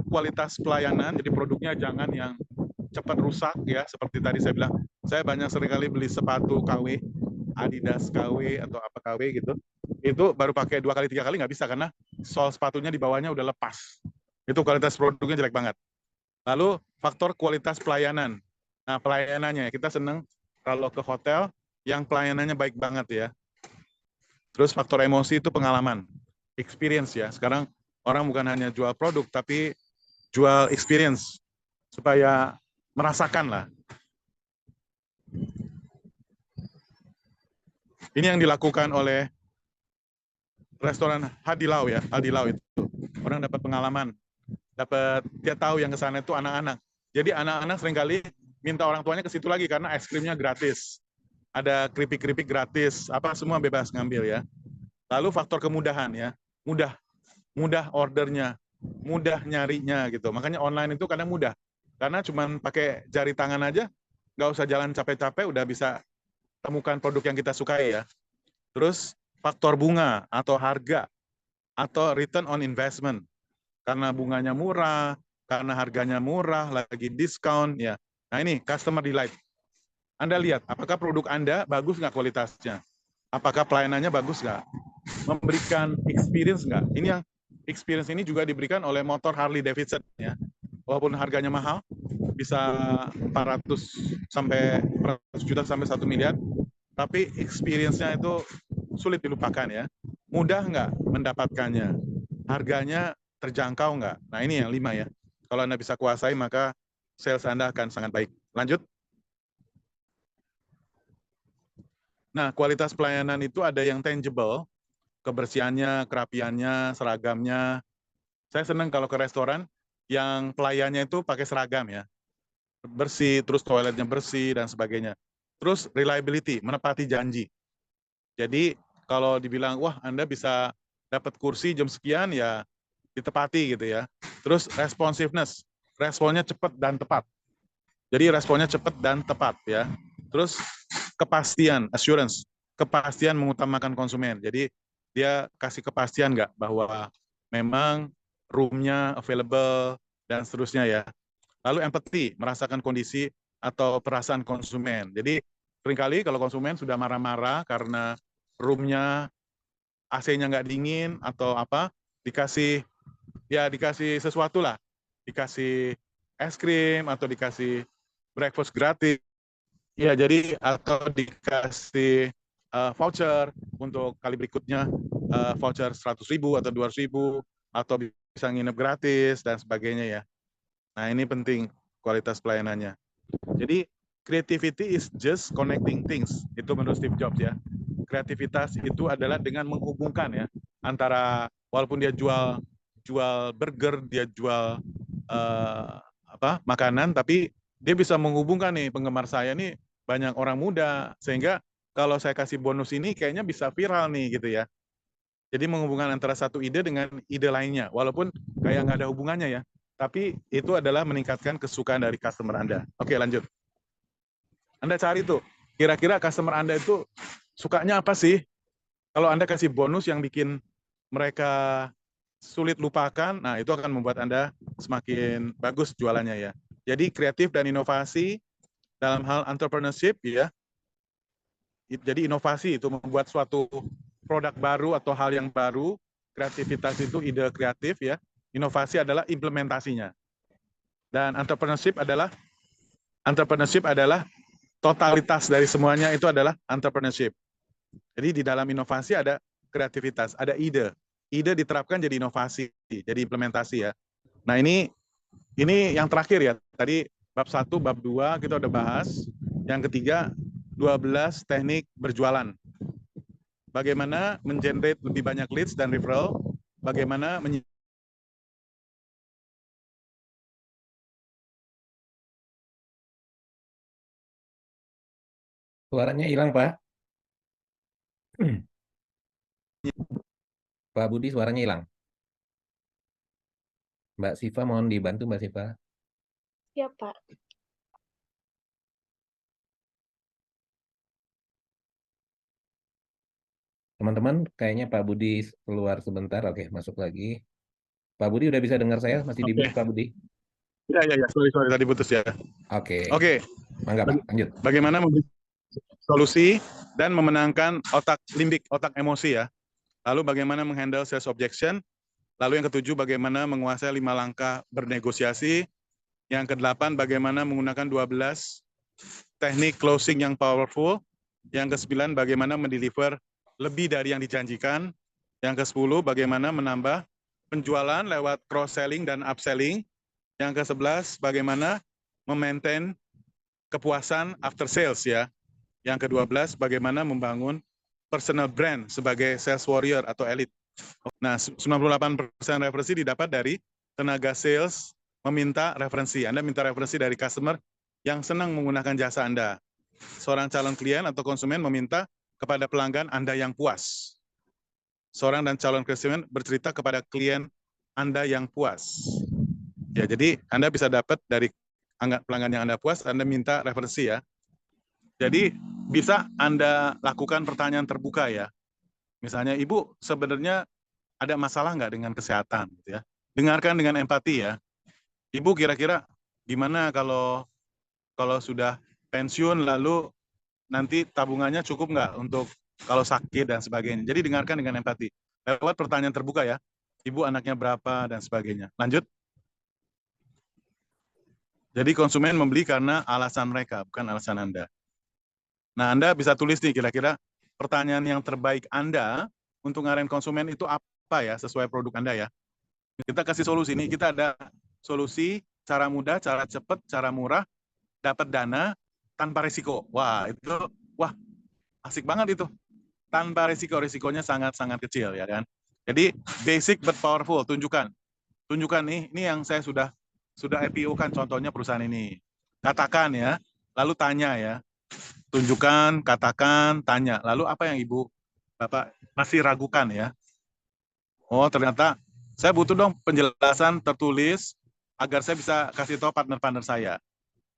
kualitas pelayanan, jadi produknya jangan yang cepat rusak ya, seperti tadi saya bilang, saya banyak seringkali beli sepatu KW, Adidas KW atau apa KW gitu, itu baru pakai 2 kali 3 kali nggak bisa karena sol sepatunya di bawahnya udah lepas. Itu kualitas produknya jelek banget. Lalu faktor kualitas pelayanan. Nah, pelayanannya kita seneng kalau ke hotel yang pelayanannya baik banget ya. Terus faktor emosi itu pengalaman, experience ya. Sekarang orang bukan hanya jual produk tapi jual experience supaya merasakan lah. Ini yang dilakukan oleh restoran Hadilau ya, Hadilau itu. Orang dapat pengalaman, dia tahu yang ke sana itu anak-anak. Jadi anak-anak seringkali minta orang tuanya ke situ lagi karena es krimnya gratis. Ada keripik-keripik gratis, apa semua bebas ngambil ya. Lalu faktor kemudahan ya, mudah ordernya, mudah nyarinya gitu. Makanya online itu kadang mudah. Karena cuma pakai jari tangan aja, nggak usah jalan capek-capek, udah bisa temukan produk yang kita sukai ya. Terus faktor bunga atau harga atau return on investment. Karena bunganya murah, karena harganya murah, lagi diskon ya. Nah ini customer delight. Anda lihat apakah produk Anda bagus nggak kualitasnya? Apakah pelayanannya bagus nggak? Memberikan experience nggak? Ini yang experience ini juga diberikan oleh motor Harley Davidson ya. Walaupun harganya mahal, bisa 400 juta sampai 1 miliar, tapi experience-nya itu sulit dilupakan ya. Mudah nggak mendapatkannya? Harganya terjangkau nggak? Nah ini yang 5 ya. Kalau Anda bisa kuasai, maka sales Anda akan sangat baik. Lanjut. Nah, kualitas pelayanan itu ada yang tangible, kebersihannya, kerapiannya, seragamnya. Saya senang kalau ke restoran yang pelayannya itu pakai seragam ya. Bersih, terus toiletnya bersih, dan sebagainya. Terus reliability, menepati janji. Jadi kalau dibilang, wah Anda bisa dapat kursi jam sekian, ya ditepati gitu ya. Terus responsiveness, responnya cepat dan tepat. Jadi responnya cepat dan tepat ya. Terus kepastian, assurance, kepastian mengutamakan konsumen. Jadi dia kasih kepastian nggak bahwa memang room-nya available dan seterusnya ya. Lalu empathy, merasakan kondisi atau perasaan konsumen. Jadi seringkali kalau konsumen sudah marah-marah karena room-nya AC-nya nggak dingin atau apa, dikasih sesuatu lah, dikasih es krim atau dikasih breakfast gratis, ya jadi atau dikasih voucher untuk kali berikutnya, voucher 100.000 atau 200.000 atau bisa nginep gratis dan sebagainya ya. Nah ini penting kualitas pelayanannya. Jadi creativity is just connecting things, itu menurut Steve Jobs ya. Kreativitas itu adalah dengan menghubungkan ya antara, walaupun dia jual burger, dia jual makanan, tapi dia bisa menghubungkan nih, penggemar saya nih banyak orang muda, sehingga kalau saya kasih bonus ini kayaknya bisa viral nih gitu ya. Jadi menghubungkan antara satu ide dengan ide lainnya, walaupun kayak nggak ada hubungannya ya, tapi itu adalah meningkatkan kesukaan dari customer Anda. Oke, lanjut. Anda cari tuh, kira-kira customer Anda itu sukanya apa sih? Kalau Anda kasih bonus yang bikin mereka sulit lupakan, nah itu akan membuat Anda semakin bagus jualannya ya. Jadi kreatif dan inovasi dalam hal entrepreneurship ya. Jadi inovasi itu membuat suatu produk baru atau hal yang baru. Kreativitas itu ide kreatif ya. Inovasi adalah implementasinya. Dan entrepreneurship adalah totalitas dari semuanya, itu adalah entrepreneurship. Jadi di dalam inovasi ada kreativitas, ada ide. Ide diterapkan jadi inovasi, jadi implementasi ya. Nah ini yang terakhir ya. Tadi bab 1, bab 2 kita udah bahas. Yang ketiga, 12 teknik berjualan. Bagaimana mengenerate lebih banyak leads dan referral, bagaimana Suaranya hilang, Pak. Pak Budi suaranya hilang. Mbak Siva mohon dibantu, Mbak Siva. Ya, Pak. Teman-teman, kayaknya Pak Budi keluar sebentar. Oke, masuk lagi. Pak Budi udah bisa dengar saya? Masih di mute, Pak Budi? Ya, sorry tadi putus ya. Oke. Mangga, Pak, lanjut. Bagaimana memberi solusi dan memenangkan otak limbik, otak emosi ya. Lalu bagaimana menghandle sales objection. Lalu yang ketujuh, bagaimana menguasai 5 langkah bernegosiasi. Yang kedelapan, bagaimana menggunakan 12 teknik closing yang powerful. Yang ke-9, bagaimana mendeliver lebih dari yang dijanjikan. Yang ke-10, bagaimana menambah penjualan lewat cross-selling dan upselling. Yang ke-11, bagaimana memaintain kepuasan after sales ya. Yang ke-12, bagaimana membangun personal brand sebagai sales warrior atau elite. Nah, 98% referensi didapat dari tenaga sales meminta referensi. Anda minta referensi dari customer yang senang menggunakan jasa Anda. Seorang calon klien atau konsumen meminta kepada pelanggan Anda yang puas. Seorang dan calon konsumen bercerita kepada klien Anda yang puas. Ya, jadi Anda bisa dapat dari pelanggan yang Anda puas, Anda minta referensi ya. Jadi bisa Anda lakukan pertanyaan terbuka ya. Misalnya, Ibu sebenarnya ada masalah nggak dengan kesehatan? Gitu ya. Dengarkan dengan empati ya. Ibu kira-kira gimana kalau sudah pensiun lalu nanti tabungannya cukup nggak untuk kalau sakit dan sebagainya. Jadi dengarkan dengan empati. Lewat pertanyaan terbuka ya. Ibu anaknya berapa dan sebagainya. Lanjut. Jadi konsumen membeli karena alasan mereka, bukan alasan Anda. Nah, Anda bisa tulis nih kira-kira pertanyaan yang terbaik Anda untuk ngarahin konsumen itu apa ya, sesuai produk Anda ya. Kita kasih solusi nih, kita ada solusi cara mudah, cara cepat, cara murah, dapat dana tanpa risiko. Wah, Asik banget itu. Tanpa risikonya sangat-sangat kecil ya kan. Jadi basic but powerful, tunjukkan nih, ini yang saya sudah IPO-kan, contohnya perusahaan ini. Katakan ya, lalu tanya ya. Tunjukkan, katakan, tanya. Lalu apa yang Ibu Bapak masih ragukan ya? Oh, ternyata saya butuh dong penjelasan tertulis agar saya bisa kasih tahu partner-partner saya.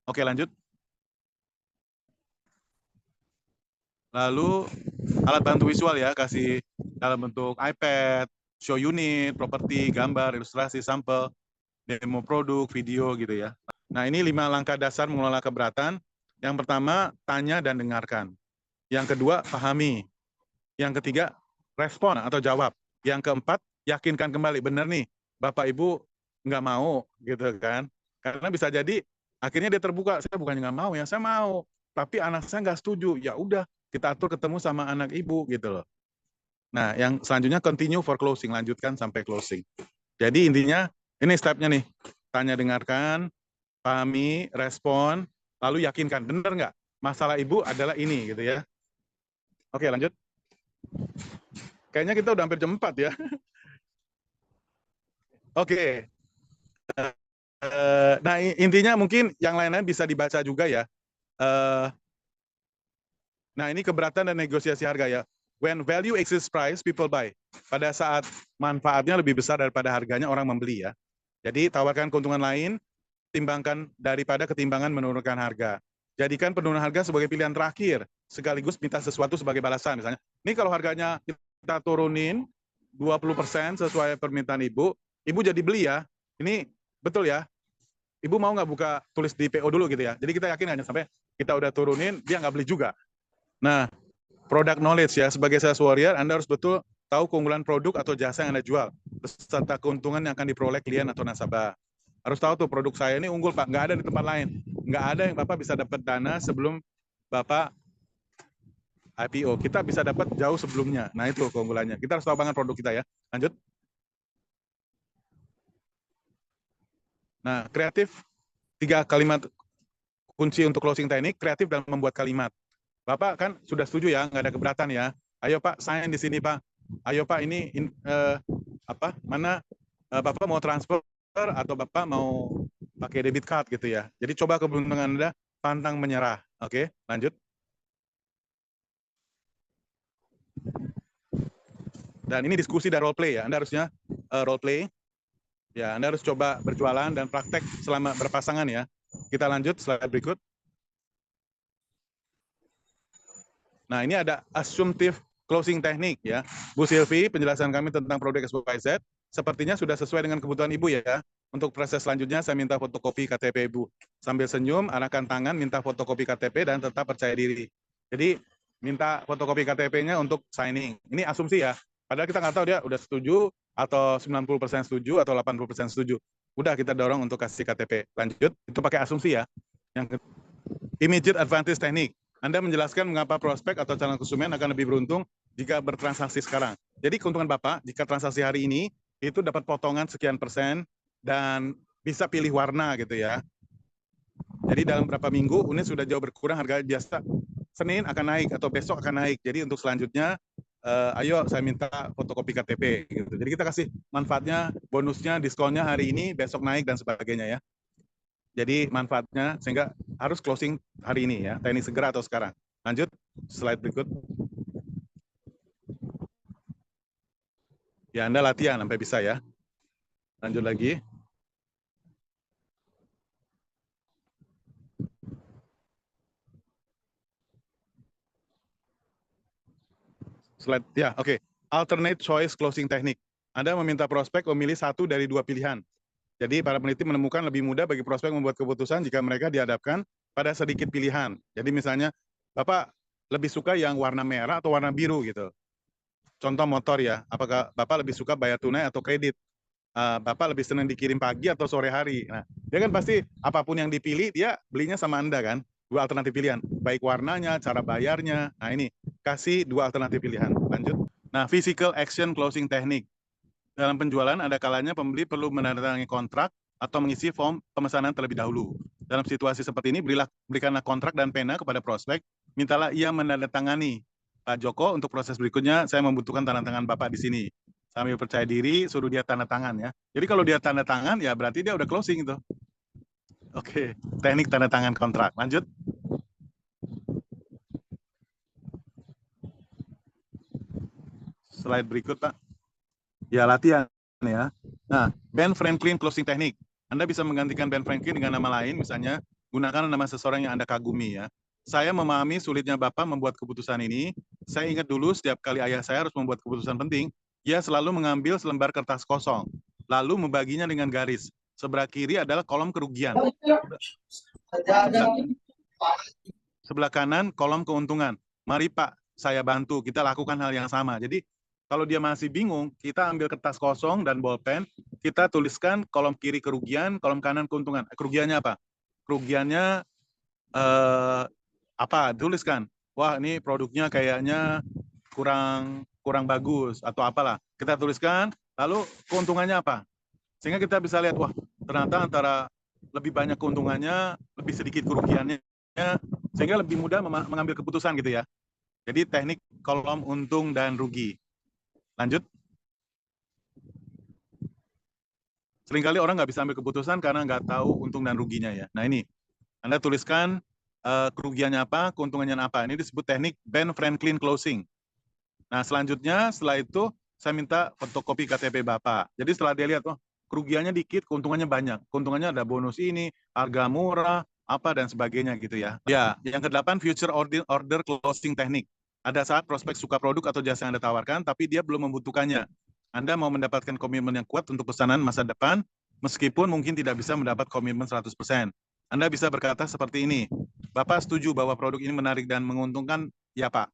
Oke, lanjut. Lalu alat bantu visual ya, kasih dalam bentuk iPad, show unit, properti, gambar, ilustrasi, sampel, demo produk, video gitu ya. Nah, ini 5 langkah dasar mengelola keberatan. Yang pertama, tanya dan dengarkan. Yang kedua, pahami. Yang ketiga, respon atau jawab. Yang keempat, yakinkan kembali. Benar nih, Bapak Ibu nggak mau gitu kan. Karena bisa jadi akhirnya dia terbuka, saya bukannya nggak mau ya, saya mau. Tapi anak saya nggak setuju. Ya udah, kita atur ketemu sama anak Ibu gitu loh. Nah, yang selanjutnya continue for closing, lanjutkan sampai closing. Jadi intinya, ini stepnya nih. Tanya, dengarkan, pahami, respon, lalu yakinkan. Benar nggak? Masalah Ibu adalah ini gitu ya. Oke, lanjut. Kayaknya kita udah hampir jam 4 ya. Oke. Nah, intinya mungkin yang lain-lain bisa dibaca juga ya. Nah, ini keberatan dan negosiasi harga ya. When value exceeds price, people buy. Pada saat manfaatnya lebih besar daripada harganya, orang membeli ya. Jadi, tawarkan keuntungan lain, timbangkan daripada ketimbangan menurunkan harga. Jadikan penurunan harga sebagai pilihan terakhir, sekaligus minta sesuatu sebagai balasan. Misalnya, ini kalau harganya kita turunin 20% sesuai permintaan Ibu, Ibu jadi beli ya. Ini betul ya. Ibu mau nggak buka tulis di PO dulu gitu ya. Jadi kita yakin hanya sampai kita udah turunin, dia nggak beli juga. Nah, product knowledge ya, sebagai sales warrior, Anda harus betul tahu keunggulan produk atau jasa yang Anda jual, beserta keuntungan yang akan diperoleh klien atau nasabah. Harus tahu tuh, produk saya ini unggul Pak, nggak ada di tempat lain. Nggak ada yang Bapak bisa dapat dana sebelum Bapak IPO. Kita bisa dapat jauh sebelumnya. Nah, itu keunggulannya. Kita harus tahu banget produk kita ya. Lanjut. Nah, kreatif, 3 kalimat kunci untuk closing teknik, kreatif dan membuat kalimat. Bapak kan sudah setuju ya, nggak ada keberatan ya. Ayo Pak, sign di sini Pak. Ayo Pak, ini mana Bapak mau transfer atau Bapak mau pakai debit card gitu ya. Jadi coba keberuntungan Anda, pantang menyerah. Oke, lanjut. Dan ini diskusi dan role play ya. Anda harusnya role play. Ya, Anda harus coba berjualan dan praktek selama berpasangan ya. Kita lanjut slide berikut. Nah, ini ada assumptive closing teknik ya. Bu Silvi, penjelasan kami tentang produk XYZ sepertinya sudah sesuai dengan kebutuhan Ibu ya. Untuk proses selanjutnya saya minta fotokopi KTP Ibu. Sambil senyum, arahkan tangan, minta fotokopi KTP dan tetap percaya diri. Jadi minta fotokopi KTP-nya untuk signing. Ini asumsi ya. Padahal kita nggak tahu dia udah setuju atau 90% setuju atau 80% setuju. Udah kita dorong untuk kasih KTP. Lanjut, itu pakai asumsi ya. Yang immediate advantage teknik. Anda menjelaskan mengapa prospek atau calon konsumen akan lebih beruntung jika bertransaksi sekarang. Jadi keuntungan Bapak jika transaksi hari ini itu dapat potongan sekian persen dan bisa pilih warna gitu ya. Jadi dalam berapa minggu unit sudah jauh berkurang, harga biasa Senin akan naik atau besok akan naik. Jadi untuk selanjutnya ayo saya minta fotokopi KTP gitu. Jadi kita kasih manfaatnya, bonusnya, diskonnya hari ini, besok naik dan sebagainya ya. Jadi manfaatnya sehingga harus closing hari ini ya, teknik segera atau sekarang. Lanjut, slide berikut. Ya, Anda latihan sampai bisa ya. Lanjut lagi. Slide, ya oke. Alternate choice closing technique. Anda meminta prospek memilih satu dari 2 pilihan. Jadi para peneliti menemukan lebih mudah bagi prospek membuat keputusan jika mereka dihadapkan pada sedikit pilihan. Jadi misalnya, Bapak lebih suka yang warna merah atau warna biru gitu. Contoh motor ya, apakah Bapak lebih suka bayar tunai atau kredit? Bapak lebih senang dikirim pagi atau sore hari? Nah, dia kan pasti apapun yang dipilih, dia belinya sama Anda kan? 2 alternatif pilihan, baik warnanya, cara bayarnya. Nah ini, kasih 2 alternatif pilihan. Lanjut. Nah, physical action closing technique. Dalam penjualan, ada kalanya pembeli perlu menandatangani kontrak atau mengisi form pemesanan terlebih dahulu. Dalam situasi seperti ini, berikanlah kontrak dan pena kepada prospek, mintalah ia menandatangani. Pak Joko, untuk proses berikutnya saya membutuhkan tanda tangan Bapak di sini. Sambil percaya diri, suruh dia tanda tangan ya. Jadi kalau dia tanda tangan, ya berarti dia udah closing itu. Oke, teknik tanda tangan kontrak. Lanjut. Slide berikut, Pak. Ya, latihan ya. Nah, Ben Franklin closing teknik. Anda bisa menggantikan Ben Franklin dengan nama lain, misalnya gunakan nama seseorang yang Anda kagumi ya. Saya memahami sulitnya Bapak membuat keputusan ini. Saya ingat dulu setiap kali ayah saya harus membuat keputusan penting, ia selalu mengambil selembar kertas kosong, lalu membaginya dengan garis. Sebelah kiri adalah kolom kerugian. Sebelah kanan kolom keuntungan. Mari Pak, saya bantu, kita lakukan hal yang sama. Jadi kalau dia masih bingung, kita ambil kertas kosong dan bolpen, kita tuliskan kolom kiri kerugian, kolom kanan keuntungan. Kerugiannya apa? Kerugiannya apa? Tuliskan. Wah, ini produknya kayaknya kurang bagus atau apalah. Kita tuliskan, lalu keuntungannya apa? Sehingga kita bisa lihat, wah, ternyata antara lebih banyak keuntungannya, lebih sedikit kerugiannya, sehingga lebih mudah mengambil keputusan gitu ya. Jadi teknik kolom untung dan rugi. Lanjut. Seringkali orang nggak bisa ambil keputusan karena nggak tahu untung dan ruginya ya. Nah ini, Anda tuliskan kerugiannya apa, keuntungannya apa. Ini disebut teknik Ben Franklin closing. Nah selanjutnya, setelah itu saya minta fotokopi KTP Bapak. Jadi setelah dia lihat, oh kerugiannya dikit, keuntungannya banyak. Keuntungannya ada bonus ini, harga murah, apa dan sebagainya gitu ya. Ya, yang ke-8 future order closing teknik. Ada saat prospek suka produk atau jasa yang Anda tawarkan, tapi dia belum membutuhkannya. Anda mau mendapatkan komitmen yang kuat untuk pesanan masa depan, meskipun mungkin tidak bisa mendapat komitmen 100%. Anda bisa berkata seperti ini, Bapak setuju bahwa produk ini menarik dan menguntungkan? Ya Pak.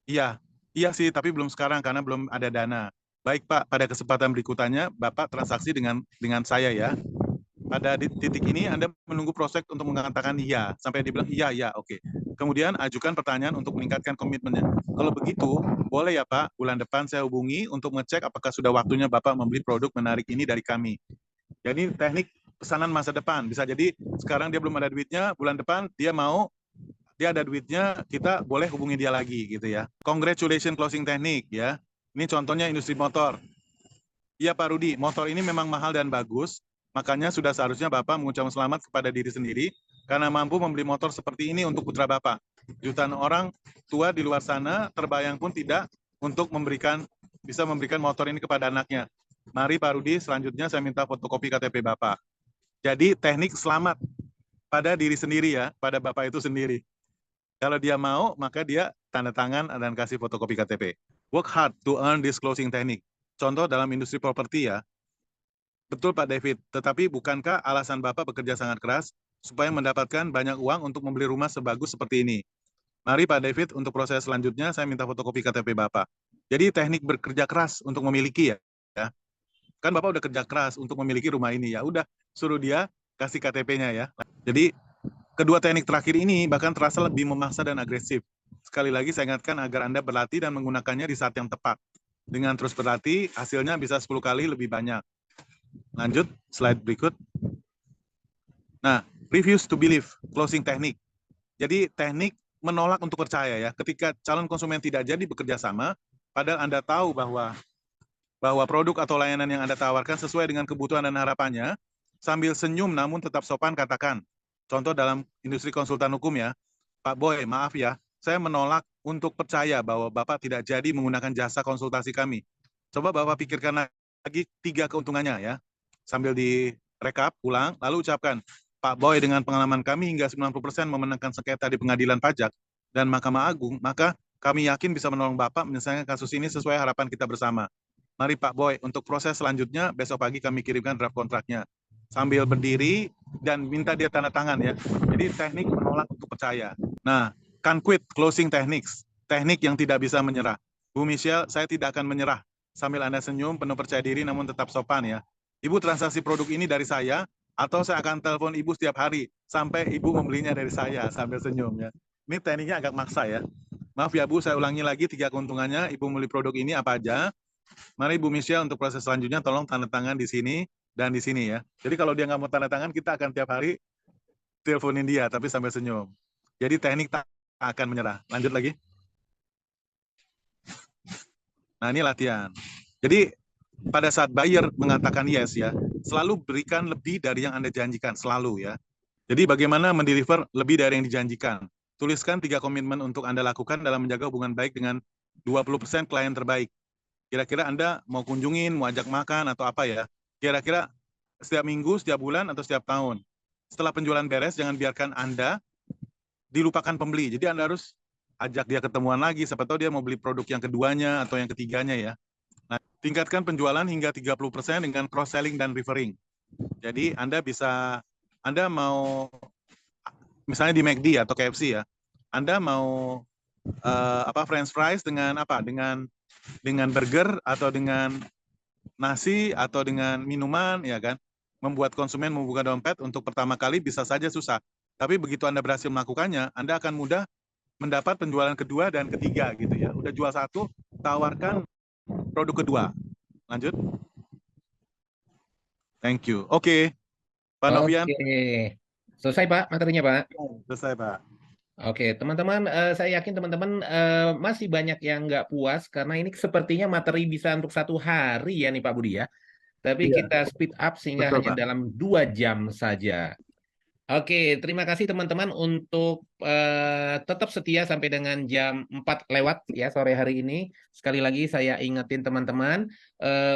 Iya, iya sih, tapi belum sekarang karena belum ada dana. Baik Pak, pada kesempatan berikutnya Bapak transaksi dengan saya ya. Pada titik ini Anda menunggu prospek untuk mengatakan iya, sampai dibilang iya, iya, oke. Kemudian ajukan pertanyaan untuk meningkatkan komitmennya. Kalau begitu, boleh ya Pak, bulan depan saya hubungi untuk ngecek apakah sudah waktunya Bapak membeli produk menarik ini dari kami. Jadi teknik pesanan masa depan. Bisa jadi sekarang dia belum ada duitnya, bulan depan dia ada duitnya, kita boleh hubungi dia lagi gitu ya. Congratulations closing teknik ya. Ini contohnya industri motor. Iya Pak Rudi, motor ini memang mahal dan bagus, makanya sudah seharusnya Bapak mengucapkan selamat kepada diri sendiri karena mampu membeli motor seperti ini untuk putra Bapak. Jutaan orang tua di luar sana terbayang pun tidak untuk bisa memberikan motor ini kepada anaknya. Mari Pak Rudi, selanjutnya saya minta fotokopi KTP Bapak. Jadi teknik selamat pada diri sendiri ya, pada Bapak itu sendiri. Kalau dia mau, maka dia tanda tangan dan kasih fotokopi KTP. Work hard to earn this closing technique. Contoh dalam industri properti ya. Betul Pak David, tetapi bukankah alasan Bapak bekerja sangat keras supaya mendapatkan banyak uang untuk membeli rumah sebagus seperti ini? Mari Pak David, untuk proses selanjutnya saya minta fotokopi KTP Bapak. Jadi teknik bekerja keras untuk memiliki ya. Kan Bapak udah kerja keras untuk memiliki rumah ini ya. Udah suruh dia kasih KTP-nya ya. Jadi kedua teknik terakhir ini bahkan terasa lebih memaksa dan agresif. Sekali lagi saya ingatkan agar Anda berlatih dan menggunakannya di saat yang tepat. Dengan terus berlatih, hasilnya bisa 10 kali lebih banyak. Lanjut, slide berikut. Nah, refuse to believe, closing teknik. Jadi teknik menolak untuk percaya ya. Ketika calon konsumen tidak jadi bekerja sama, padahal Anda tahu bahwa produk atau layanan yang Anda tawarkan sesuai dengan kebutuhan dan harapannya, sambil senyum namun tetap sopan katakan. Contoh dalam industri konsultan hukum ya, Pak Boy, maaf ya, saya menolak untuk percaya bahwa Bapak tidak jadi menggunakan jasa konsultasi kami. Coba Bapak pikirkan lagi 3 keuntungannya ya. Sambil direkap ulang, lalu ucapkan, Pak Boy, dengan pengalaman kami hingga 90% memenangkan sengketa di pengadilan pajak dan Mahkamah Agung, maka kami yakin bisa menolong Bapak menyelesaikan kasus ini sesuai harapan kita bersama. Mari Pak Boy, untuk proses selanjutnya besok pagi kami kirimkan draft kontraknya. Sambil berdiri dan minta dia tanda tangan ya. Jadi teknik menolak untuk percaya. Nah, can quit closing techniques, teknik yang tidak bisa menyerah. Bu Michelle, saya tidak akan menyerah. Sambil Anda senyum, penuh percaya diri namun tetap sopan ya. Ibu transaksi produk ini dari saya, atau saya akan telepon Ibu setiap hari sampai Ibu membelinya dari saya sambil senyum ya. Ini tekniknya agak maksa ya. Maaf ya Bu, saya ulangi lagi 3 keuntungannya Ibu membeli produk ini apa aja. Mari Bu Michelle, untuk proses selanjutnya tolong tanda tangan di sini dan di sini ya. Jadi kalau dia nggak mau tanda tangan, kita akan tiap hari teleponin dia, tapi sambil senyum. Jadi teknik tak akan menyerah. Lanjut lagi. Nah, ini latihan. Jadi pada saat buyer mengatakan yes ya, selalu berikan lebih dari yang Anda janjikan, selalu ya. Jadi bagaimana mendeliver lebih dari yang dijanjikan. Tuliskan 3 komitmen untuk Anda lakukan dalam menjaga hubungan baik dengan 20% klien terbaik. Kira-kira Anda mau kunjungin, mau ajak makan, atau apa ya. Kira-kira setiap minggu, setiap bulan, atau setiap tahun. Setelah penjualan beres, jangan biarkan Anda dilupakan pembeli. Jadi Anda harus ajak dia ketemuan lagi, siapa tahu dia mau beli produk yang keduanya atau yang ketiganya ya. Nah, tingkatkan penjualan hingga 30% dengan cross-selling dan referring. Jadi Anda mau, misalnya di McD atau KFC ya, Anda mau French fries dengan apa? Dengan burger atau dengan nasi atau dengan minuman, ya kan? Membuat konsumen membuka dompet untuk pertama kali bisa saja susah. Tapi begitu Anda berhasil melakukannya, Anda akan mudah mendapat penjualan kedua dan ketiga gitu ya. Udah jual satu, tawarkan produk kedua. Lanjut. Thank you. Oke, Pak Novian. Oke. Selesai Pak materinya Pak. Selesai Pak. Oke, teman-teman, saya yakin teman-teman masih banyak yang nggak puas karena ini sepertinya materi bisa untuk 1 hari ya nih Pak Budi ya. Tapi Iya, kita speed up sehingga betul hanya Pak. dalam 2 jam saja. Oke, terima kasih teman-teman untuk tetap setia sampai dengan jam 4 lewat ya sore hari ini. Sekali lagi saya ingetin teman-teman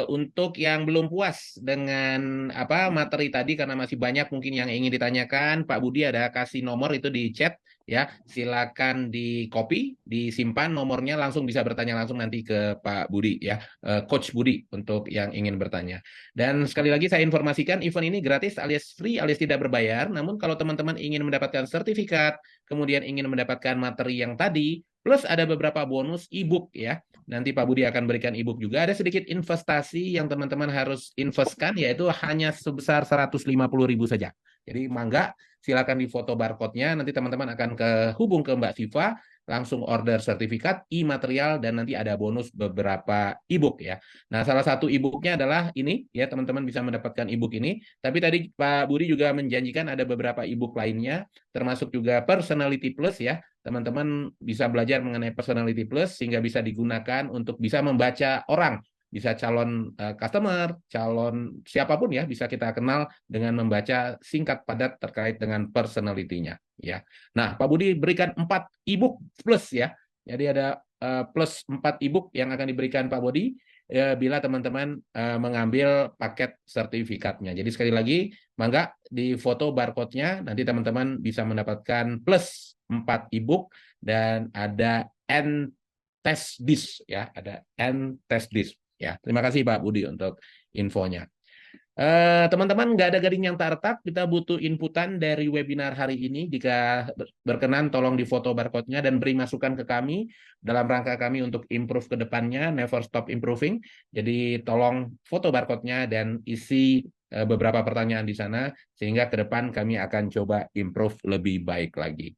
untuk yang belum puas dengan apa materi tadi karena masih banyak mungkin yang ingin ditanyakan, Pak Budi ada kasih nomor itu di chat ya. Silakan di copy, disimpan nomornya langsung bisa bertanya langsung nanti ke Pak Budi ya, Coach Budi untuk yang ingin bertanya. Dan sekali lagi saya informasikan event ini gratis alias free alias tidak berbayar. Namun kalau teman-teman ingin mendapatkan sertifikat, kemudian ingin mendapatkan materi yang tadi, plus ada beberapa bonus e-book ya. Nanti Pak Budi akan berikan e-book juga. Ada sedikit investasi yang teman-teman harus investkan yaitu hanya sebesar 150.000 saja. Jadi mangga silakan di foto barcode-nya, nanti teman-teman akan kehubung ke Mbak Siva, langsung order sertifikat, e-material, dan nanti ada bonus beberapa e-book ya. Nah, salah satu e-booknya adalah ini, ya teman-teman bisa mendapatkan e-book ini. Tapi tadi Pak Budi juga menjanjikan ada beberapa e-book lainnya, termasuk juga Personality Plus ya. Teman-teman bisa belajar mengenai Personality Plus sehingga bisa digunakan untuk bisa membaca orang. Bisa calon customer, calon siapapun ya, bisa kita kenal dengan membaca singkat padat terkait dengan personality-nya. Ya. Nah, Pak Budi berikan 4 e-book plus ya. Jadi ada plus 4 e-book yang akan diberikan Pak Budi bila teman-teman mengambil paket sertifikatnya. Jadi sekali lagi, mangga di foto barcode-nya, nanti teman-teman bisa mendapatkan plus 4 e-book dan ada N test disk ya, ada N test disk ya. Terima kasih Pak Budi untuk infonya. Teman-teman, nggak ada gading yang tak retak, kita butuh inputan dari webinar hari ini. Jika berkenan, tolong difoto barcode-nya dan beri masukan ke kami dalam rangka kami untuk improve ke depannya, never stop improving. Jadi tolong foto barcode-nya dan isi beberapa pertanyaan di sana, sehingga ke depan kami akan coba improve lebih baik lagi.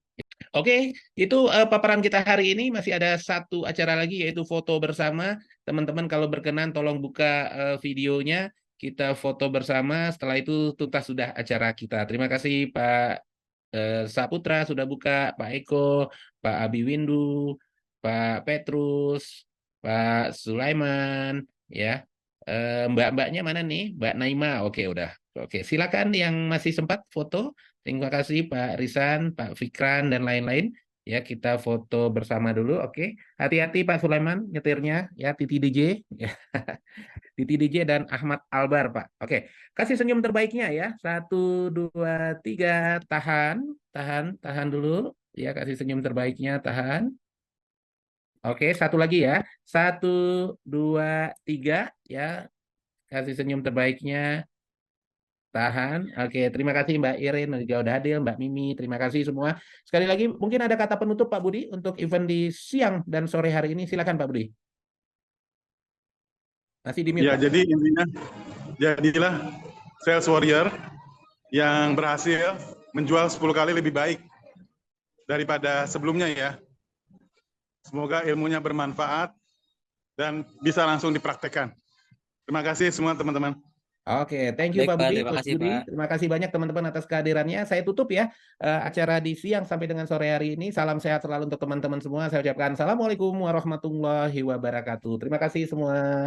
Oke, itu paparan kita hari ini. Masih ada satu acara lagi, yaitu foto bersama. Teman-teman kalau berkenan, tolong buka videonya. Kita foto bersama, setelah itu tuntas sudah acara kita. Terima kasih Pak Saputra sudah buka, Pak Eko, Pak Abi Windu, Pak Petrus, Pak Sulaiman, ya. Mbak-mbaknya mana nih? Mbak Naima, oke udah. Oke, silakan yang masih sempat foto. Terima kasih Pak Risan, Pak Fikran, dan lain-lain. Ya, kita foto bersama dulu, oke. Hati-hati Pak Sulaiman nyetirnya, ya, Titi DJ. Ya. Titi DJ dan Ahmad Albar, Pak. Oke, kasih senyum terbaiknya ya. 1, 2, 3, tahan dulu. Ya, kasih senyum terbaiknya, tahan. Oke, satu lagi ya. 1, 2, 3, ya. Kasih senyum terbaiknya, tahan. Oke, terima kasih Mbak Irin, juga udah hadir, Mbak Mimi. Terima kasih semua. Sekali lagi, mungkin ada kata penutup Pak Budi untuk event di siang dan sore hari ini. Silakan Pak Budi. Masih di mute, Ya, Pak. jadi intinya, jadilah sales warrior yang berhasil menjual 10 kali lebih baik daripada sebelumnya ya. Semoga ilmunya bermanfaat dan bisa langsung dipraktekkan. Terima kasih semua teman-teman. Oke, thank you Baik, Pak Pak. Budi, Terima Coach kasih, Budi. Pak. Terima kasih banyak teman-teman atas kehadirannya. Saya tutup ya acara di siang sampai dengan sore hari ini. Salam sehat selalu untuk teman-teman semua. Saya ucapkan Assalamualaikum warahmatullahi wabarakatuh. Terima kasih semua.